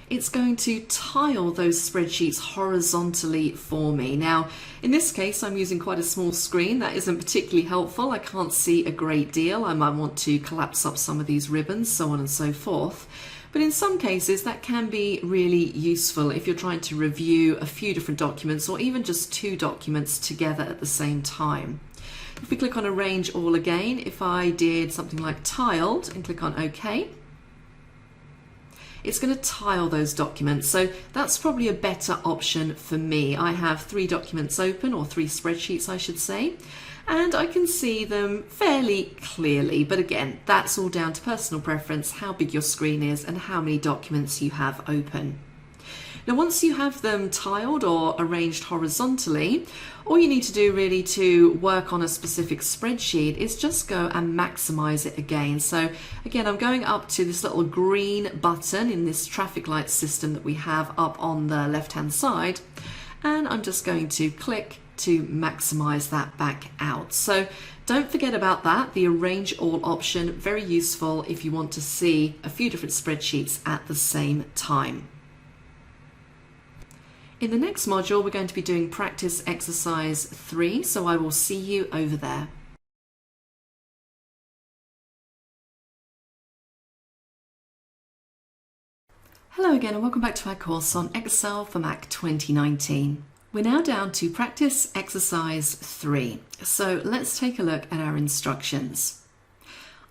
it's going to tile those spreadsheets horizontally for me. Now, in this case, I'm using quite a small screen. That isn't particularly helpful. I can't see a great deal. I might want to collapse up some of these ribbons, so on and so forth. But in some cases, that can be really useful if you're trying to review a few different documents or even just two documents together at the same time. If we click on Arrange All again, if I did something like Tiled and click on OK, it's going to tile those documents. So that's probably a better option for me. I have 3 documents open, or 3 spreadsheets I should say, and I can see them fairly clearly. But again, that's all down to personal preference, how big your screen is and how many documents you have open. Now, once you have them tiled or arranged horizontally, all you need to do really to work on a specific spreadsheet is just go and maximize it again. So again, I'm going up to this little green button in this traffic light system that we have up on the left-hand side, and I'm just going to click to maximize that back out. So don't forget about that, the arrange all option, very useful if you want to see a few different spreadsheets at the same time. In the next module, we're going to be doing practice exercise 3, so I will see you over there. Hello again and welcome back to our course on Excel for Mac 2019. We're now down to practice exercise 3, so let's take a look at our instructions.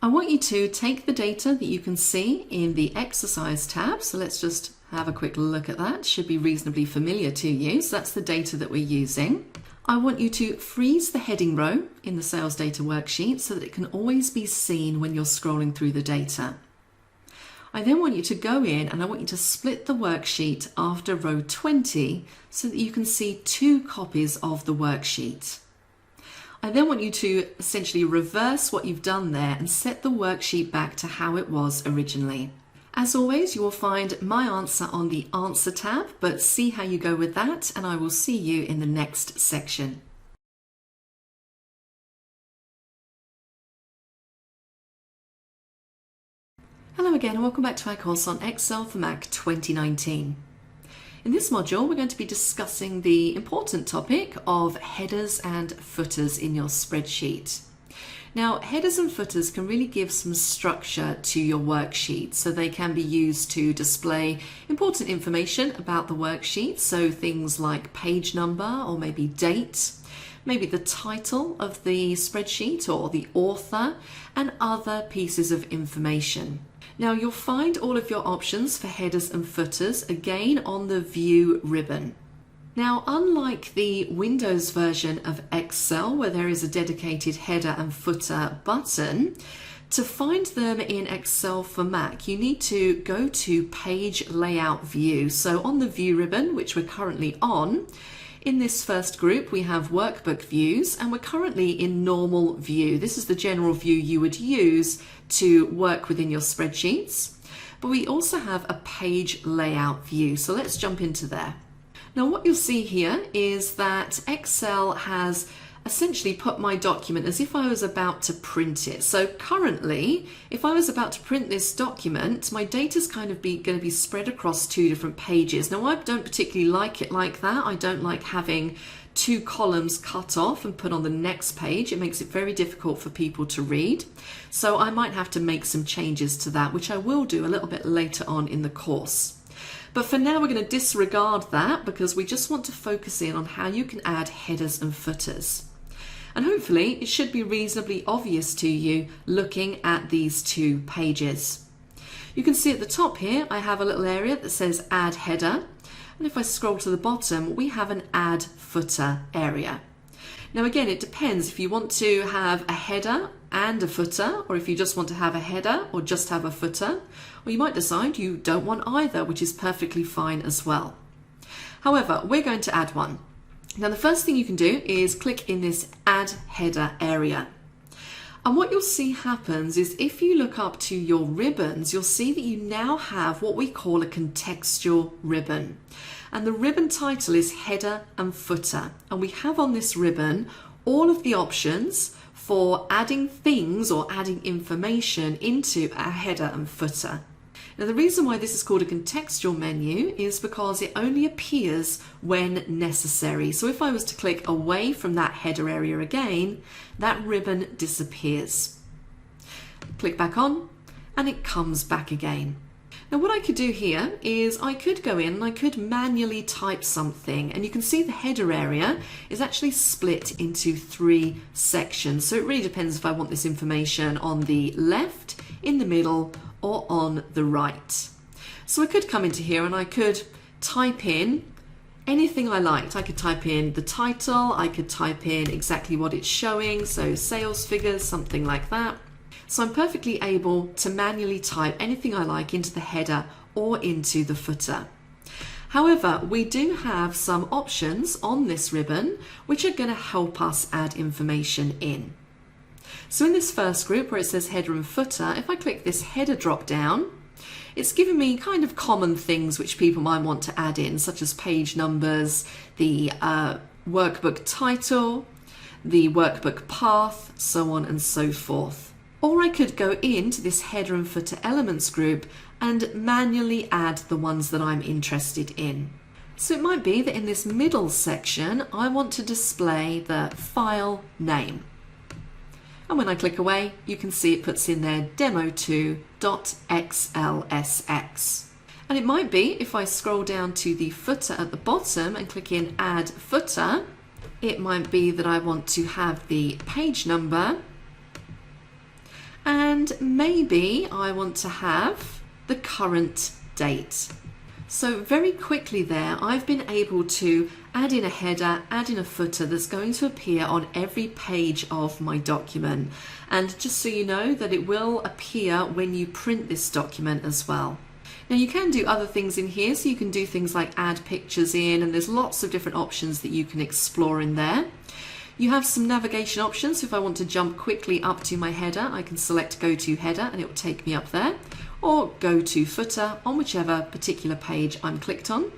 I want you to take the data that you can see in the exercise tab, so let's just have a quick look at that. Should be reasonably familiar to you. So that's the data that we're using. I want you to freeze the heading row in the sales data worksheet so that it can always be seen when you're scrolling through the data. I then want you to go in and I want you to split the worksheet after row 20 so that you can see 2 copies of the worksheet. I then want you to essentially reverse what you've done there and set the worksheet back to how it was originally. As always, you will find my answer on the Answer tab, but see how you go with that, and I will see you in the next section. Hello again, and welcome back to our course on Excel for Mac 2019. In this module, we're going to be discussing the important topic of headers and footers in your spreadsheet. Now, headers and footers can really give some structure to your worksheet, so they can be used to display important information about the worksheet, so things like page number or maybe date, maybe the title of the spreadsheet or the author, and other pieces of information. Now, you'll find all of your options for headers and footers again on the View ribbon. Now, unlike the Windows version of Excel, where there is a dedicated header and footer button, to find them in Excel for Mac, you need to go to Page Layout View. So on the View ribbon, which we're currently on, in this first group, we have Workbook views, and we're currently in Normal View. This is the general view you would use to work within your spreadsheets. But we also have a Page Layout View, so let's jump into there. Now, what you'll see here is that Excel has essentially put my document as if I was about to print it. So currently, if I was about to print this document, my data's kind of going to be spread across 2 different pages. Now, I don't particularly like it like that. I don't like having 2 columns cut off and put on the next page. It makes it very difficult for people to read. So I might have to make some changes to that, which I will do a little bit later on in the course. But for now, we're going to disregard that because we just want to focus in on how you can add headers and footers. And hopefully it should be reasonably obvious to you looking at these 2 pages. You can see at the top here, I have a little area that says Add Header. And if I scroll to the bottom, we have an Add Footer area. Now again, it depends if you want to have a header and a footer, or if you just want to have a header or just have a footer, or you might decide you don't want either, which is perfectly fine as well. However, we're going to add one. Now the first thing you can do is click in this Add Header area. And what you'll see happens is if you look up to your ribbons, you'll see that you now have what we call a contextual ribbon. And the ribbon title is Header and Footer. And we have on this ribbon all of the options for adding things or adding information into a header and footer. Now, the reason why this is called a contextual menu is because it only appears when necessary. So if I was to click away from that header area again, that ribbon disappears. Click back on and it comes back again. Now what I could do here is I could go in and I could manually type something, and you can see the header area is actually split into 3 sections. So it really depends if I want this information on the left, in the middle, or on the right. So I could come into here and I could type in anything I liked. I could type in the title, I could type in exactly what it's showing, so sales figures, something like that. So I'm perfectly able to manually type anything I like into the header or into the footer. However, we do have some options on this ribbon which are going to help us add information in. So in this first group where it says header and footer, if I click this header drop down, it's given me kind of common things which people might want to add in, such as page numbers, the workbook title, the workbook path, so on and so forth. Or I could go into this header and footer elements group and manually add the ones that I'm interested in. So it might be that in this middle section, I want to display the file name. And when I click away, you can see it puts in there demo2.xlsx. And it might be, if I scroll down to the footer at the bottom and click in add footer, it might be that I want to have the page number, and maybe I want to have the current date. So very quickly there, I've been able to add in a header, add in a footer that's going to appear on every page of my document. And just so you know that it will appear when you print this document as well. Now you can do other things in here, so you can do things like add pictures in, and there's lots of different options that you can explore in there. You have some navigation options. If I want to jump quickly up to my header, I can select go to header and it will take me up there, or go to footer on whichever particular page I'm clicked on.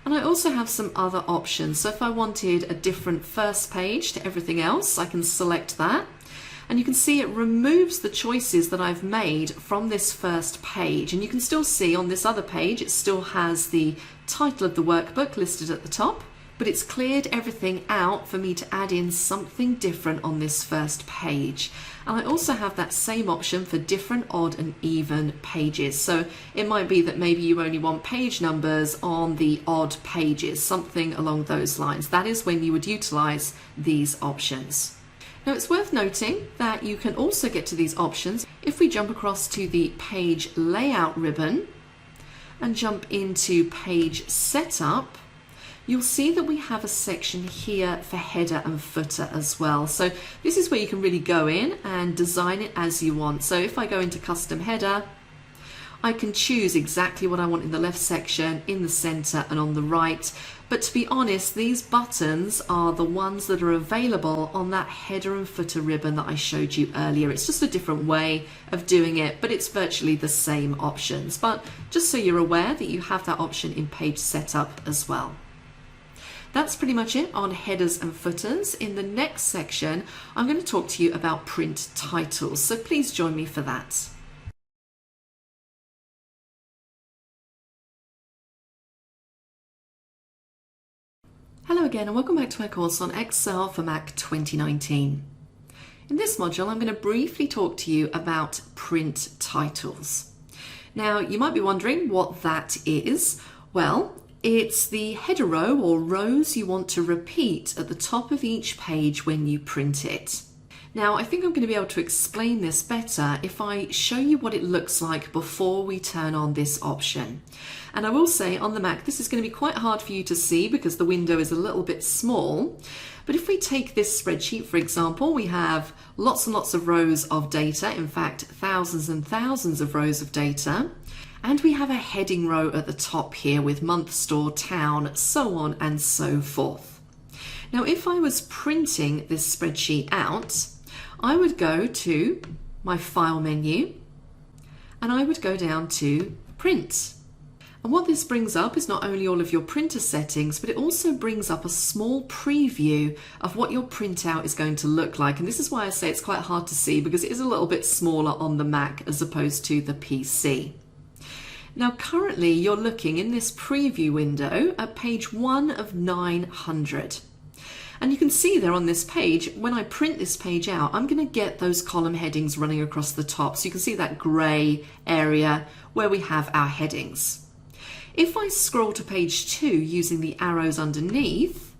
And I also have some other options. So if I wanted a different first page to everything else, I can select that. And you can see it removes the choices that I've made from this first page. And you can still see on this other page, it still has the title of the workbook listed at the top, but it's cleared everything out for me to add in something different on this first page. And I also have that same option for different odd and even pages. So it might be that maybe you only want page numbers on the odd pages, something along those lines. That is when you would utilize these options. Now it's worth noting that you can also get to these options if we jump across to the page layout ribbon and jump into page setup. You'll see that we have a section here for header and footer as well. So this is where you can really go in and design it as you want. So if I go into custom header, I can choose exactly what I want in the left section, in the center and on the right. But to be honest, these buttons are the ones that are available on that header and footer ribbon that I showed you earlier. It's just a different way of doing it, but it's virtually the same options. But just so you're aware that you have that option in page setup as well. That's pretty much it on headers and footers. In the next section, I'm going to talk to you about print titles, so please join me for that. Hello again and welcome back to my course on Excel for Mac 2019. In this module, I'm going to briefly talk to you about print titles. Now, you might be wondering what that is. Well, it's the header row or rows you want to repeat at the top of each page when you print it. Now, I think I'm going to be able to explain this better if I show you what it looks like before we turn on this option. And I will say on the Mac, this is going to be quite hard for you to see because the window is a little bit small. But if we take this spreadsheet, for example, we have lots and lots of rows of data, in fact, thousands and thousands of rows of data. And we have a heading row at the top here with month, store, town, so on and so forth. Now, if I was printing this spreadsheet out, I would go to my file menu and I would go down to print. And what this brings up is not only all of your printer settings, but it also brings up a small preview of what your printout is going to look like. And this is why I say it's quite hard to see because it is a little bit smaller on the Mac as opposed to the PC. Now currently you're looking in this preview window at page 1 of 900. And you can see there on this page, when I print this page out, I'm going to get those column headings running across the top. So you can see that grey area where we have our headings. If I scroll to page 2 using the arrows underneath,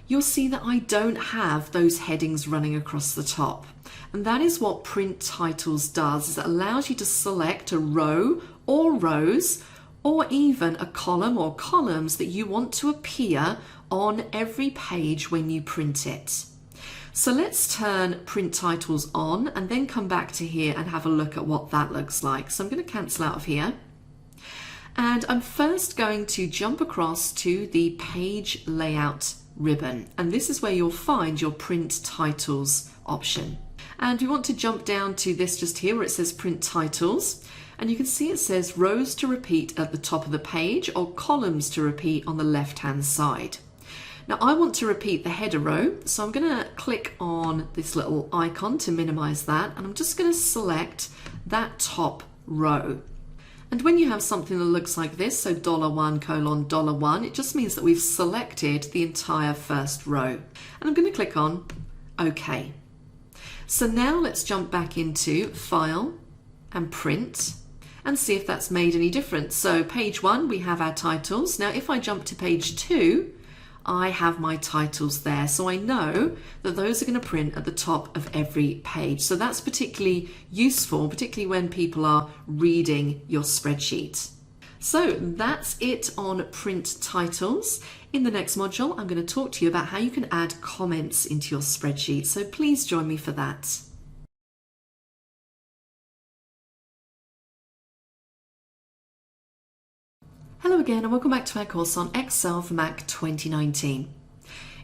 you'll see that I don't have those headings running across the top. And that is what print titles does, is it allows you to select a row or rows or even a column or columns that you want to appear on every page when you print it. So let's turn print titles on and then come back to here and have a look at what that looks like. So I'm going to cancel out of here. And I'm first going to jump across to the page layout ribbon. And this is where you'll find your print titles option. And we want to jump down to this just here where it says print titles. And you can see it says rows to repeat at the top of the page or columns to repeat on the left-hand side. Now I want to repeat the header row, so I'm going to click on this little icon to minimize that, and I'm just going to select that top row. And when you have something that looks like this, so $1, $1, it just means that we've selected the entire first row. And I'm going to click on OK. So now let's jump back into File and Print and see if that's made any difference. So page 1, we have our titles. Now if I jump to page 2, I have my titles there. So I know that those are going to print at the top of every page. So that's particularly useful, particularly when people are reading your spreadsheet. So that's it on print titles. In the next module, I'm going to talk to you about how you can add comments into your spreadsheet. So please join me for that. Hello again and welcome back to our course on Excel for Mac 2019.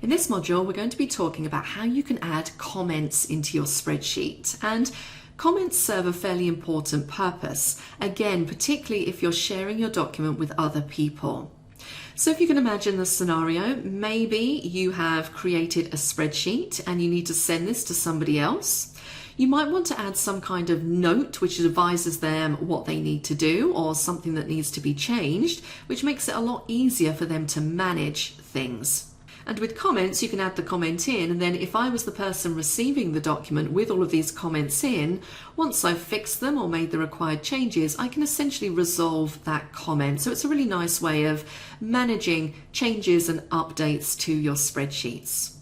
In this module, we're going to be talking about how you can add comments into your spreadsheet. And comments serve a fairly important purpose, again, particularly if you're sharing your document with other people. So if you can imagine the scenario, maybe you have created a spreadsheet and you need to send this to somebody else. You might want to add some kind of note which advises them what they need to do or something that needs to be changed, which makes it a lot easier for them to manage things. And with comments, you can add the comment in, and then if I was the person receiving the document with all of these comments in, once I've fixed them or made the required changes, I can essentially resolve that comment. So it's a really nice way of managing changes and updates to your spreadsheets.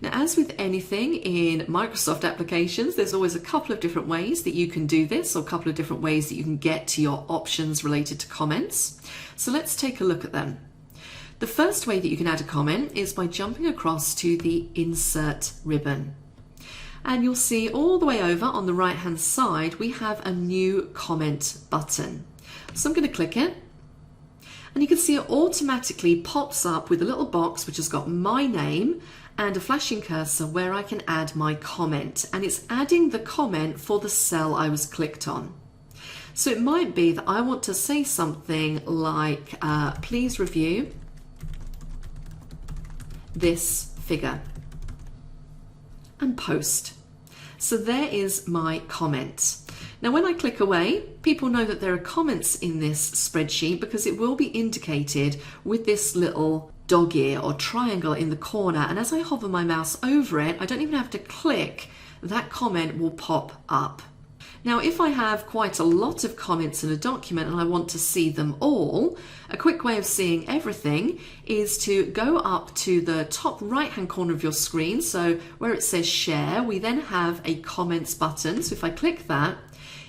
Now, as with anything in Microsoft applications, there's always a couple of different ways that you can do this, or a couple of different ways that you can get to your options related to comments. So let's take a look at them. The first way that you can add a comment is by jumping across to the Insert ribbon. And you'll see all the way over on the right-hand side, we have a new comment button. So I'm going to click it. And you can see it automatically pops up with a little box which has got my name and a flashing cursor where I can add my comment, and it's adding the comment for the cell I was clicked on. So it might be that I want to say something like, please review this figure and post. So there is my comment. Now when I click away, people know that there are comments in this spreadsheet because it will be indicated with this little dog ear or triangle in the corner, and as I hover my mouse over it, I don't even have to click, that comment will pop up. Now if I have quite a lot of comments in a document and I want to see them all, a quick way of seeing everything is to go up to the top right hand corner of your screen, so where it says share, we then have a comments button. So if I click that,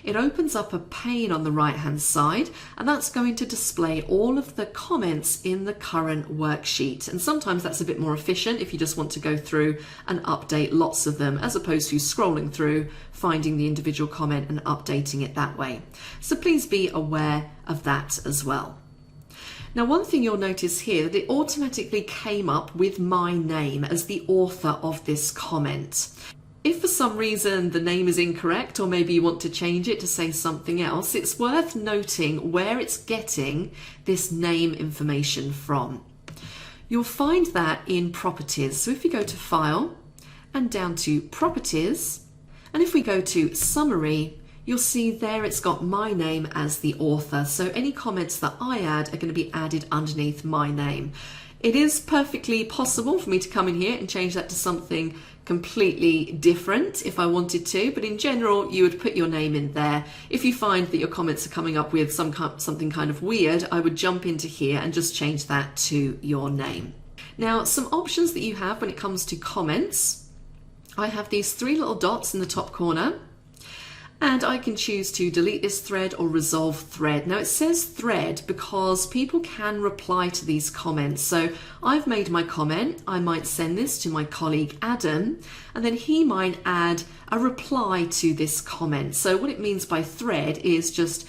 it opens up a pane on the right hand side, and that's going to display all of the comments in the current worksheet. And sometimes that's a bit more efficient if you just want to go through and update lots of them, as opposed to scrolling through, finding the individual comment and updating it that way. So please be aware of that as well. Now one thing you'll notice here, that it automatically came up with my name as the author of this comment. If for some reason the name is incorrect, or maybe you want to change it to say something else, it's worth noting where it's getting this name information from. You'll find that in Properties. So if you go to File and down to Properties, and if we go to Summary, you'll see there it's got my name as the author. So any comments that I add are going to be added underneath my name. It is perfectly possible for me to come in here and change that to something completely different if I wanted to, but in general you would put your name in there. If you find that your comments are coming up with something kind of weird, I would jump into here and just change that to your name. Now some options that you have when it comes to comments, I have these three little dots in the top corner, And I can choose to delete this thread or resolve thread. Now it says thread because people can reply to these comments. So I've made my comment, I might send this to my colleague Adam, and then he might add a reply to this comment. So what it means by thread is just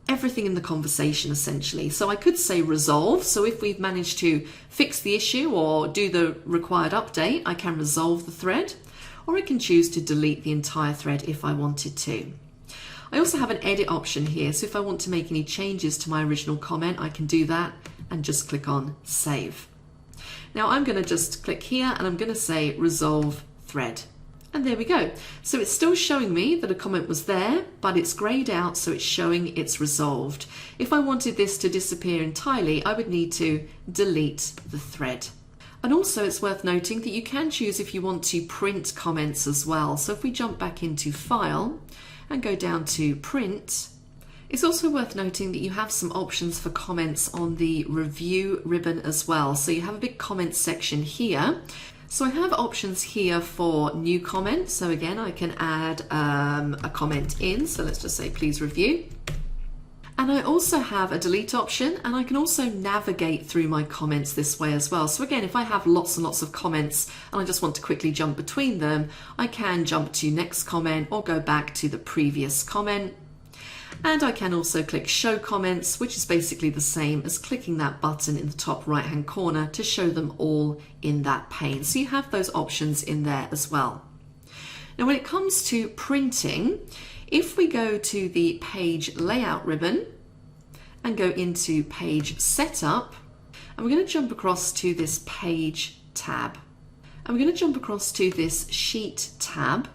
everything in the conversation essentially. So I could say resolve. So if we've managed to fix the issue or do the required update, I can resolve the thread. Or I can choose to delete the entire thread if I wanted to. I also have an edit option here, so if I want to make any changes to my original comment, I can do that and just click on save. Now I'm going to just click here and I'm going to say resolve thread. And there we go. So it's still showing me that a comment was there, but it's grayed out, so it's showing it's resolved. If I wanted this to disappear entirely, I would need to delete the thread. And also it's worth noting that you can choose if you want to print comments as well. So if we jump back into File and go down to Print, it's also worth noting that you have some options for comments on the Review ribbon as well. So you have a big comment section here. So I have options here for new comments. So again, I can add a comment in. So let's just say, please review. And I also have a delete option, and I can also navigate through my comments this way as well. So again, if I have lots and lots of comments and I just want to quickly jump between them, I can jump to next comment or go back to the previous comment. And I can also click show comments, which is basically the same as clicking that button in the top right hand corner to show them all in that pane. So you have those options in there as well. Now when it comes to printing, if we go to the page layout ribbon and go into page setup, and we're going to jump across to this page tab, and we're going to jump across to this sheet tab,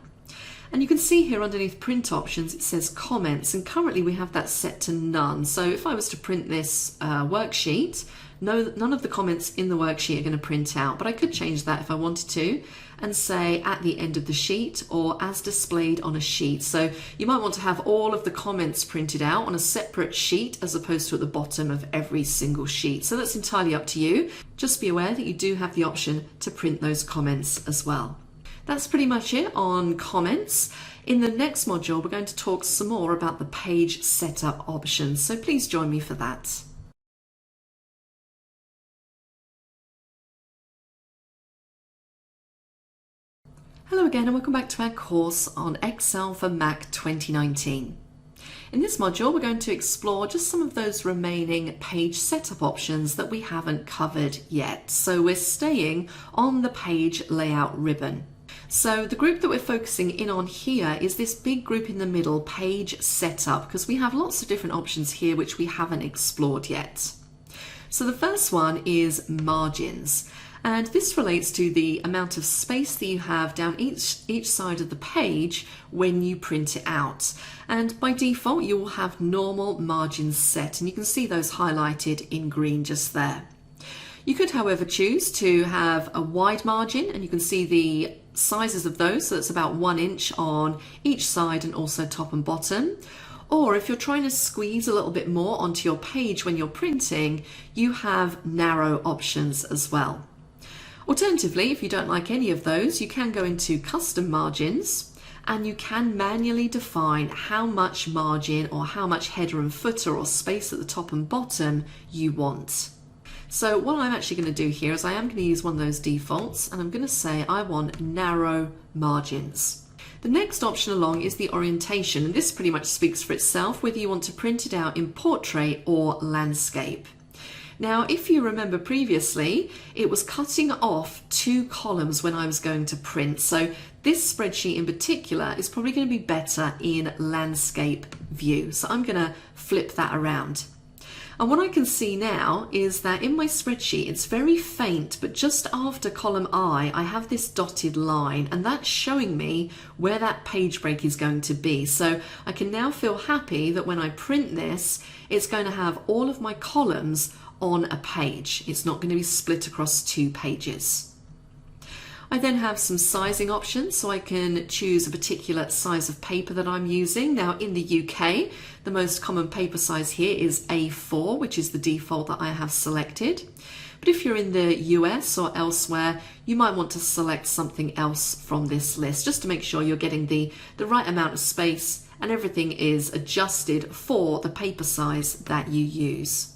and you can see here underneath print options it says comments, and currently we have that set to none. So if I was to print this worksheet, none of the comments in the worksheet are going to print out, but I could change that if I wanted to and say at the end of the sheet or as displayed on a sheet. So you might want to have all of the comments printed out on a separate sheet as opposed to at the bottom of every single sheet. So that's entirely up to you. Just be aware that you do have the option to print those comments as well. That's pretty much it on comments. In the next module, we're going to talk some more about the page setup options. So please join me for that. Hello again and welcome back to our course on Excel for Mac 2019. In this module, we're going to explore just some of those remaining page setup options that we haven't covered yet. So we're staying on the page layout ribbon. So the group that we're focusing in on here is this big group in the middle, page setup, because we have lots of different options here which we haven't explored yet. So the first one is margins. And this relates to the amount of space that you have down each side of the page when you print it out. And by default, you will have normal margins set, and you can see those highlighted in green just there. You could, however, choose to have a wide margin, and you can see the sizes of those. So it's about 1 inch on each side and also top and bottom. Or if you're trying to squeeze a little bit more onto your page when you're printing, you have narrow options as well. Alternatively, if you don't like any of those, you can go into custom margins and you can manually define how much margin or how much header and footer or space at the top and bottom you want. So what I'm actually going to do here is I am going to use one of those defaults, and I'm going to say I want narrow margins. The next option along is the orientation, and this pretty much speaks for itself whether you want to print it out in portrait or landscape. Now, if you remember previously, it was cutting off 2 columns when I was going to print. So this spreadsheet in particular is probably going to be better in landscape view. So I'm going to flip that around. And what I can see now is that in my spreadsheet, it's very faint, but just after column I have this dotted line, and that's showing me where that page break is going to be. So I can now feel happy that when I print this, it's going to have all of my columns on a page. It's not going to be split across 2 pages. I then have some sizing options, so I can choose a particular size of paper that I'm using. Now in the UK, the most common paper size here is A4, which is the default that I have selected. But if you're in the US or elsewhere, you might want to select something else from this list just to make sure you're getting the right amount of space and everything is adjusted for the paper size that you use.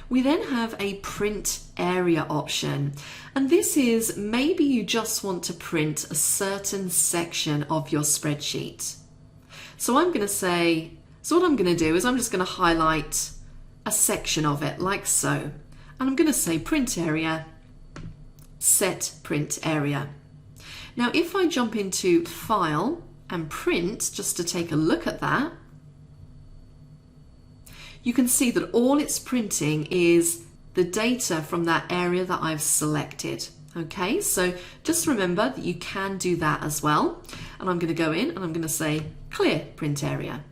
We then have a print area option, and this is maybe you just want to print a certain section of your spreadsheet. So what I'm going to do is I'm just going to highlight a section of it like so, and I'm going to say print area, set print area. Now if I jump into File and Print just to take a look at that, you can see that all it's printing is the data from that area that I've selected. Okay, so just remember that you can do that as well. And I'm going to go in and I'm going to say clear print area.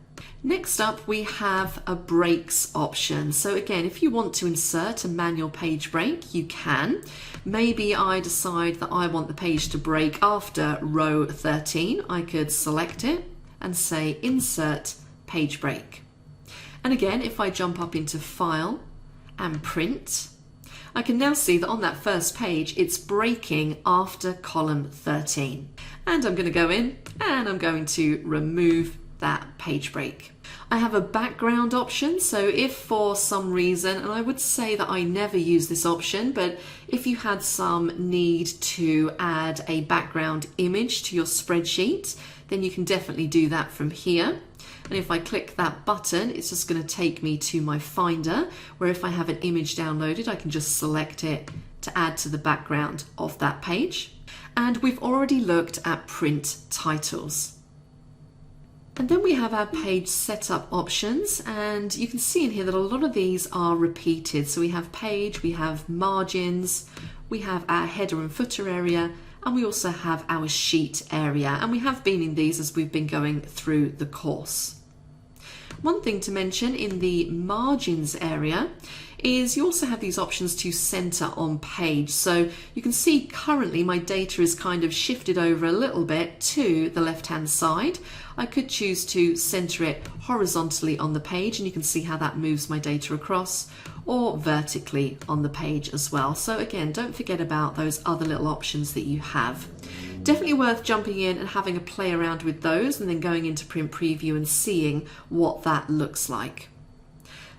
Next up, we have a breaks option. So again, if you want to insert a manual page break, you can. Maybe I decide that I want the page to break after row 13. I could select it and say insert page break. And again, if I jump up into File and Print, I can now see that on that first page, it's breaking after column 13. And I'm going to go in and I'm going to remove that page break. I have a background option, so if for some reason, and I would say that I never use this option, but if you had some need to add a background image to your spreadsheet, then you can definitely do that from here. And if I click that button, it's just going to take me to my Finder, where if I have an image downloaded, I can just select it to add to the background of that page. And we've already looked at print titles. And then we have our page setup options, and you can see in here that a lot of these are repeated. So we have page, we have margins, we have our header and footer area, and we also have our sheet area. And we have been in these as we've been going through the course. One thing to mention in the margins area is you also have these options to center on page. So you can see currently my data is kind of shifted over a little bit to the left-hand side. I could choose to center it horizontally on the page, and you can see how that moves my data across, or vertically on the page as well. So again, don't forget about those other little options that you have. Definitely worth jumping in and having a play around with those and then going into print preview and seeing what that looks like.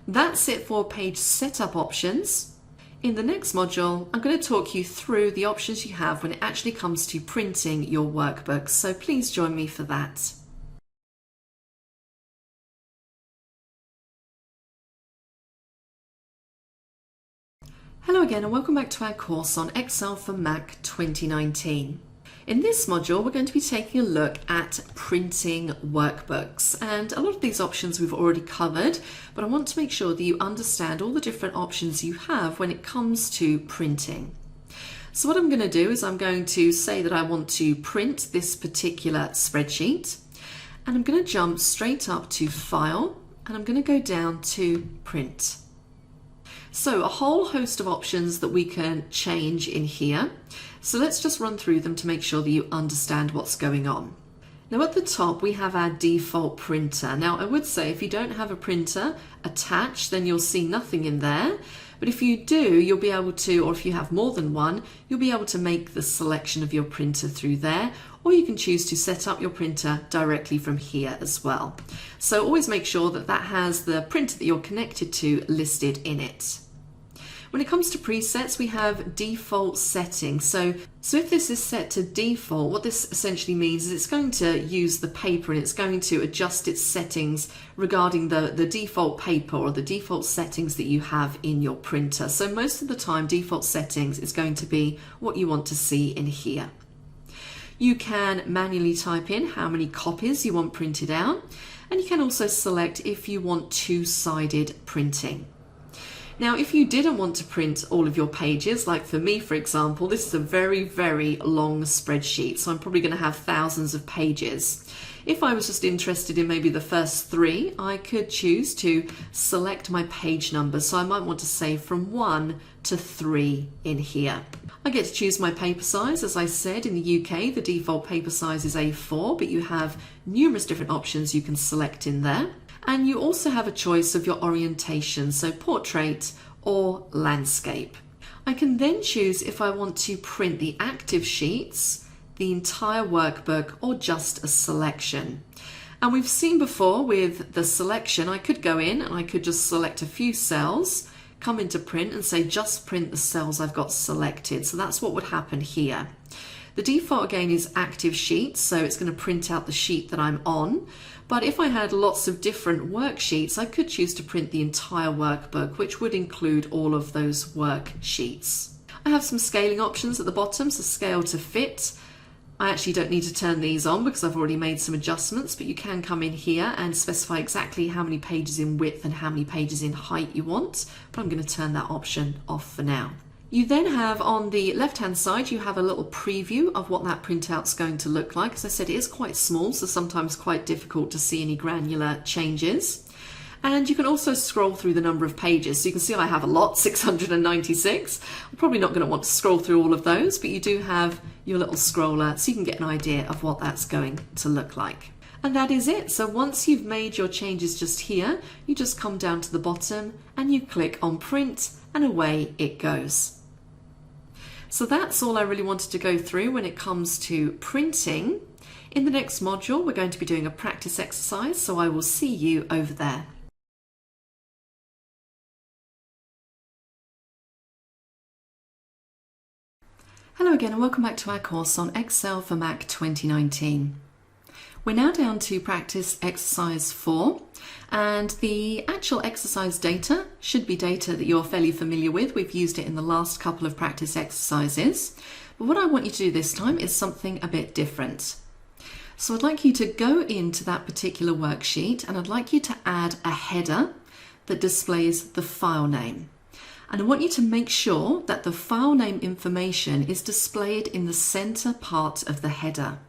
That's it for page setup options. In the next module, I'm going to talk you through the options you have when it actually comes to printing your workbooks. So please join me for that. Hello again and welcome back to our course on Excel for Mac 2019. In this module, we're going to be taking a look at printing workbooks, and a lot of these options we've already covered, but I want to make sure that you understand all the different options you have when it comes to printing. So what I'm going to do is I'm going to say that I want to print this particular spreadsheet, and I'm going to jump straight up to File, and I'm going to go down to Print. So a whole host of options that we can change in here. So let's just run through them to make sure that you understand what's going on. Now at the top we have our default printer. Now I would say if you don't have a printer attached, then you'll see nothing in there. But if you do, you'll be able to, or if you have more than one, you'll be able to make the selection of your printer through there, or you can choose to set up your printer directly from here as well. So always make sure that that has the printer that you're connected to listed in it. When it comes to presets, we have default settings. So if this is set to default, what this essentially means is it's going to use the paper and it's going to adjust its settings regarding the default paper or the default settings that you have in your printer. So most of the time, default settings is going to be what you want to see in here. You can manually type in how many copies you want printed out, and you can also select if you want two-sided printing. Now, if you didn't want to print all of your pages, like for me, for example, this is a very, very long spreadsheet, so I'm probably going to have thousands of pages. If I was just interested in maybe the first 3, I could choose to select my page number. So I might want to say from 1 to 3 in here. I get to choose my paper size. As I said, in the UK, the default paper size is A4, but you have numerous different options you can select in there. And you also have a choice of your orientation, so portrait or landscape. I can then choose if I want to print the active sheets, the entire workbook, or just a selection. And we've seen before with the selection, I could go in and I could just select a few cells, come into print and say just print the cells I've got selected. So that's what would happen here. The default again is active sheets, so it's going to print out the sheet that I'm on. But if I had lots of different worksheets, I could choose to print the entire workbook, which would include all of those worksheets. I have some scaling options at the bottom, so scale to fit. I actually don't need to turn these on because I've already made some adjustments, but you can come in here and specify exactly how many pages in width and how many pages in height you want, but I'm going to turn that option off for now. You then have on the left-hand side, you have a little preview of what that printout's going to look like. As I said, it is quite small, so sometimes quite difficult to see any granular changes. And you can also scroll through the number of pages. So you can see I have a lot, 696. I'm probably not going to want to scroll through all of those, but you do have your little scroller so you can get an idea of what that's going to look like. And that is it. So once you've made your changes just here, you just come down to the bottom and you click on print and away it goes. So that's all I really wanted to go through when it comes to printing. In the next module, we're going to be doing a practice exercise, so I will see you over there. Hello again and welcome back to our course on Excel for Mac 2019. We're now down to practice exercise 4, and the actual exercise data should be data that you're fairly familiar with. We've used it in the last couple of practice exercises, but what I want you to do this time is something a bit different. So I'd like you to go into that particular worksheet and I'd like you to add a header that displays the file name. And I want you to make sure that the file name information is displayed in the center part of the header.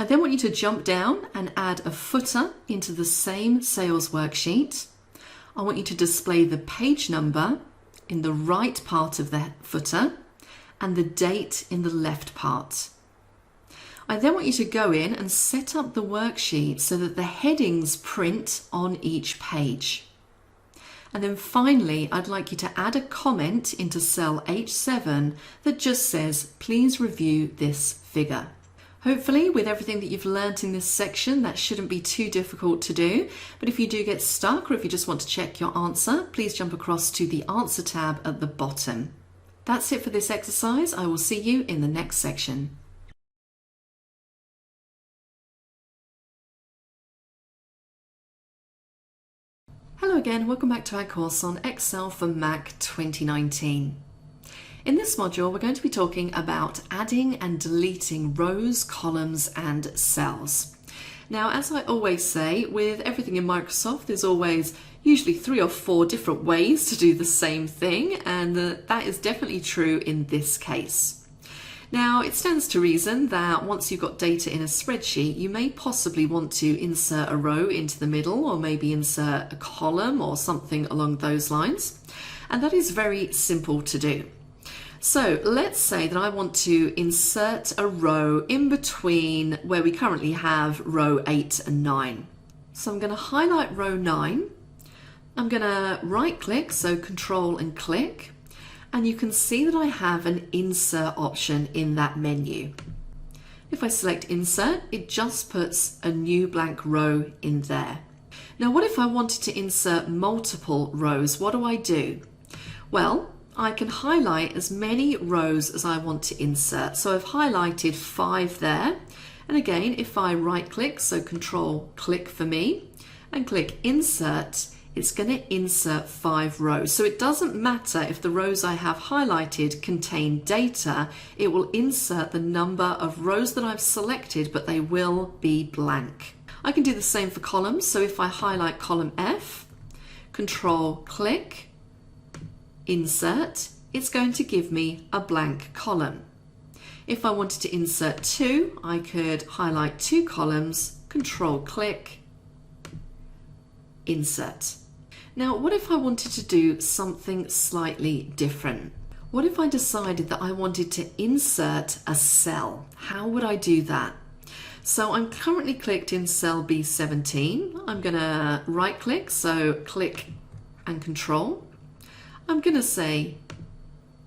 I then want you to jump down and add a footer into the same sales worksheet. I want you to display the page number in the right part of the footer and the date in the left part. I then want you to go in and set up the worksheet so that the headings print on each page. And then finally, I'd like you to add a comment into cell H7 that just says, please review this figure. Hopefully, with everything that you've learnt in this section, that shouldn't be too difficult to do. But if you do get stuck or if you just want to check your answer, please jump across to the Answer tab at the bottom. That's it for this exercise. I will see you in the next section. Hello again, welcome back to our course on Excel for Mac 2019. In this module, we're going to be talking about adding and deleting rows, columns, and cells. Now, as I always say, with everything in Microsoft, there's always usually 3 or 4 different ways to do the same thing, and that is definitely true in this case. Now, it stands to reason that once you've got data in a spreadsheet, you may possibly want to insert a row into the middle, or maybe insert a column or something along those lines, and that is very simple to do. So let's say that I want to insert a row in between where we currently have row 8 and 9. So I'm going to highlight row 9. I'm going to right click, so control and click, and you can see that I have an insert option in that menu. If I select insert, it just puts a new blank row in there. Now what if I wanted to insert multiple rows? What do? Well, I can highlight as many rows as I want to insert. So I've highlighted 5 there. And again, if I right click, so control click for me, and click insert, it's going to insert 5 rows. So it doesn't matter if the rows I have highlighted contain data, it will insert the number of rows that I've selected, but they will be blank. I can do the same for columns. So if I highlight column F, control click, insert, it's going to give me a blank column. If I wanted to insert 2, I could highlight 2 columns, control click, insert. Now, what if I wanted to do something slightly different? What if I decided that I wanted to insert a cell? How would I do that? So I'm currently clicked in cell B17. I'm going to right click, so click and control. I'm going to say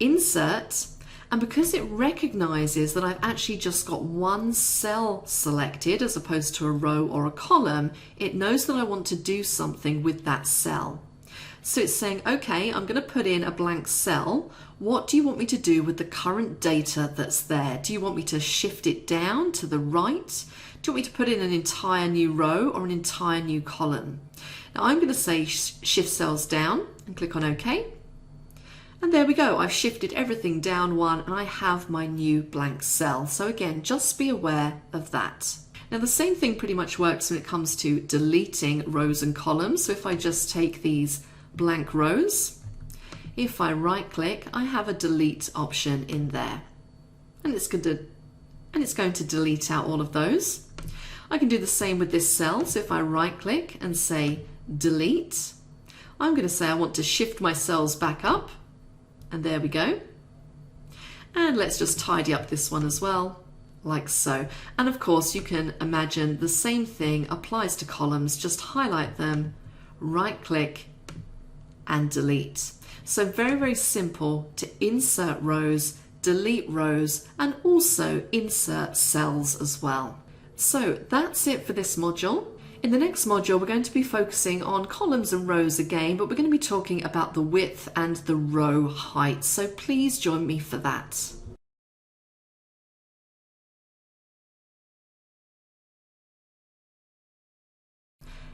insert, and because it recognizes that I've actually just got one cell selected as opposed to a row or a column, it knows that I want to do something with that cell. So it's saying, okay, I'm going to put in a blank cell. What do you want me to do with the current data that's there? Do you want me to shift it down to the right? Do you want me to put in an entire new row or an entire new column? Now I'm going to say shift cells down and click on OK. And there we go. I've shifted everything down one and I have my new blank cell. So again, just be aware of that. Now the same thing pretty much works when it comes to deleting rows and columns. So if I just take these blank rows, if I right click, I have a delete option in there. And it's going to delete out all of those. I can do the same with this cell. So if I right click and say delete, I'm going to say I want to shift my cells back up. And there we go. And let's just tidy up this one as well, like so. And of course you can imagine the same thing applies to columns. Just highlight them, right click and delete. So very, very simple to insert rows, delete rows, and also insert cells as well. So that's it for this module. In the next module, we're going to be focusing on columns and rows again, but we're going to be talking about the width and the row height. So please join me for that.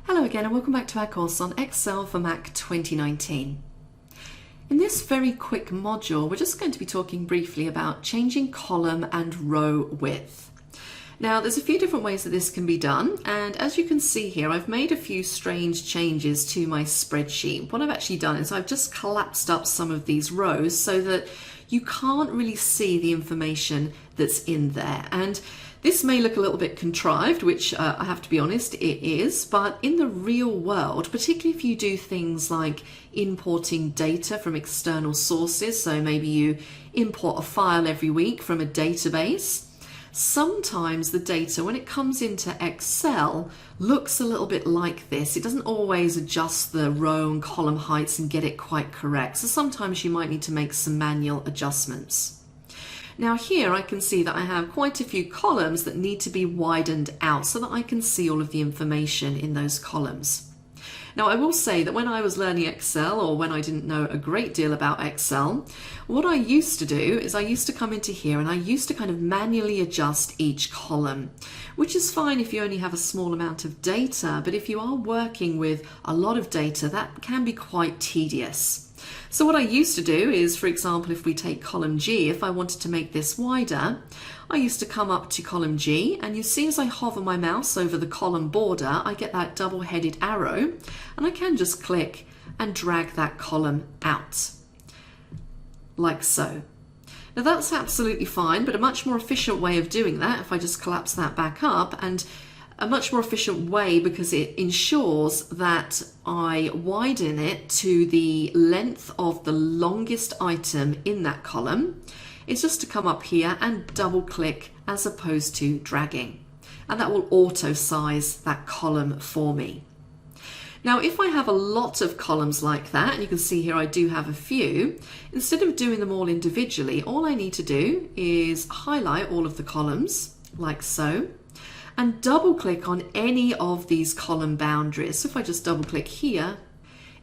Hello again and welcome back to our course on Excel for Mac 2019. In this very quick module, we're just going to be talking briefly about changing column and row width. Now, there's a few different ways that this can be done, and as you can see here, I've made a few strange changes to my spreadsheet. What I've actually done is I've just collapsed up some of these rows so that you can't really see the information that's in there. And this may look a little bit contrived, which I have to be honest, it is, but in the real world, particularly if you do things like importing data from external sources, so maybe you import a file every week from a database, sometimes the data, when it comes into Excel, looks a little bit like this. It doesn't always adjust the row and column heights and get it quite correct. So sometimes you might need to make some manual adjustments. Now here I can see that I have quite a few columns that need to be widened out so that I can see all of the information in those columns. Now I will say that when I was learning Excel, or when I didn't know a great deal about Excel, what I used to do is I used to come into here and I used to kind of manually adjust each column, which is fine if you only have a small amount of data, but if you are working with a lot of data, that can be quite tedious. So what I used to do is, for example, if we take column G, if I wanted to make this wider, I used to come up to column G, and you see as I hover my mouse over the column border, I get that double-headed arrow, and I can just click and drag that column out, like so. Now that's absolutely fine, but a much more efficient way of doing that, if I just collapse that back up, and a much more efficient way because it ensures that I widen it to the length of the longest item in that column, is just to come up here and double click as opposed to dragging. And that will auto size that column for me. Now, if I have a lot of columns like that, and you can see here I do have a few, instead of doing them all individually, all I need to do is highlight all of the columns like so, and double click on any of these column boundaries. So if I just double click here,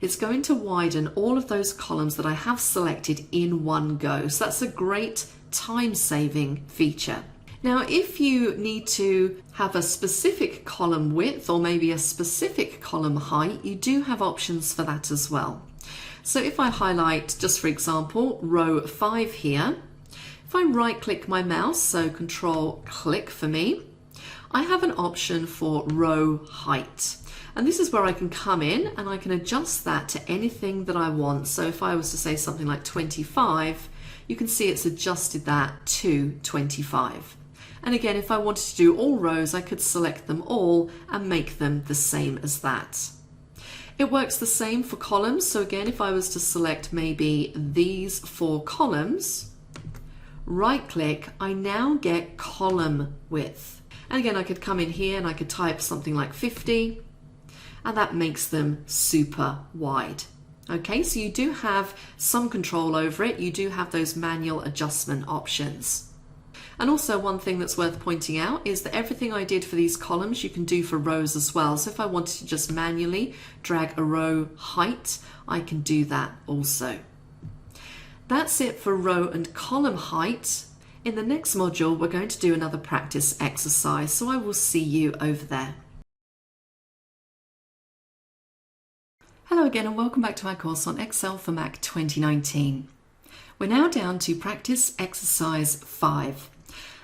it's going to widen all of those columns that I have selected in one go. So that's a great time-saving feature. Now, if you need to have a specific column width or maybe a specific column height, you do have options for that as well. So if I highlight, just for example, row 5 here, if I right click my mouse, so control click for me, I have an option for row height. And this is where I can come in and I can adjust that to anything that I want. So if I was to say something like 25, you can see it's adjusted that to 25. And again, if I wanted to do all rows, I could select them all and make them the same as that. It works the same for columns. So again, if I was to select maybe these 4 columns, right click, I now get column width. And again, I could come in here and I could type something like 50, and that makes them super wide. Okay, so you do have some control over it. You do have those manual adjustment options. And also one thing that's worth pointing out is that everything I did for these columns you can do for rows as well. So if I wanted to just manually drag a row height, I can do that also. That's it for row and column height. In the next module, we're going to do another practice exercise, so I will see you over there. Hello again and welcome back to my course on Excel for Mac 2019. We're now down to practice exercise 5.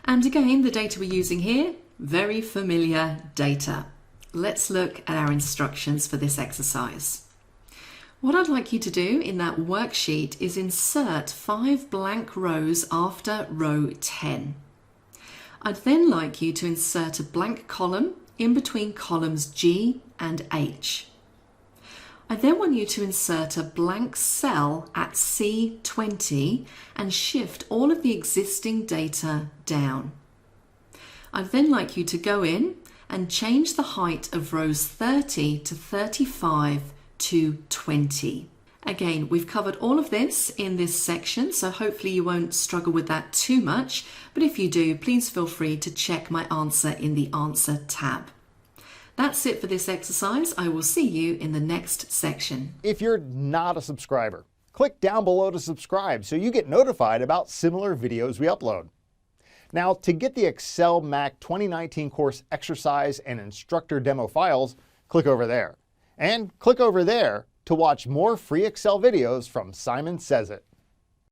And again, the data we're using here, very familiar data. Let's look at our instructions for this exercise. What I'd like you to do in that worksheet is insert 5 blank rows after row 10. I'd then like you to insert a blank column in between columns G and H. I then want you to insert a blank cell at C20 and shift all of the existing data down. I'd then like you to go in and change the height of rows 30 to 35 to 20. Again, we've covered all of this in this section, so hopefully you won't struggle with that too much, but if you do, please feel free to check my answer in the Answer tab. That's it for this exercise. I will see you in the next section. If you're not a subscriber, click down below to subscribe so you get notified about similar videos we upload. Now, to get the Excel Mac 2019 course exercise and instructor demo files, click over there. And click over there to watch more free Excel videos from Simon Says It.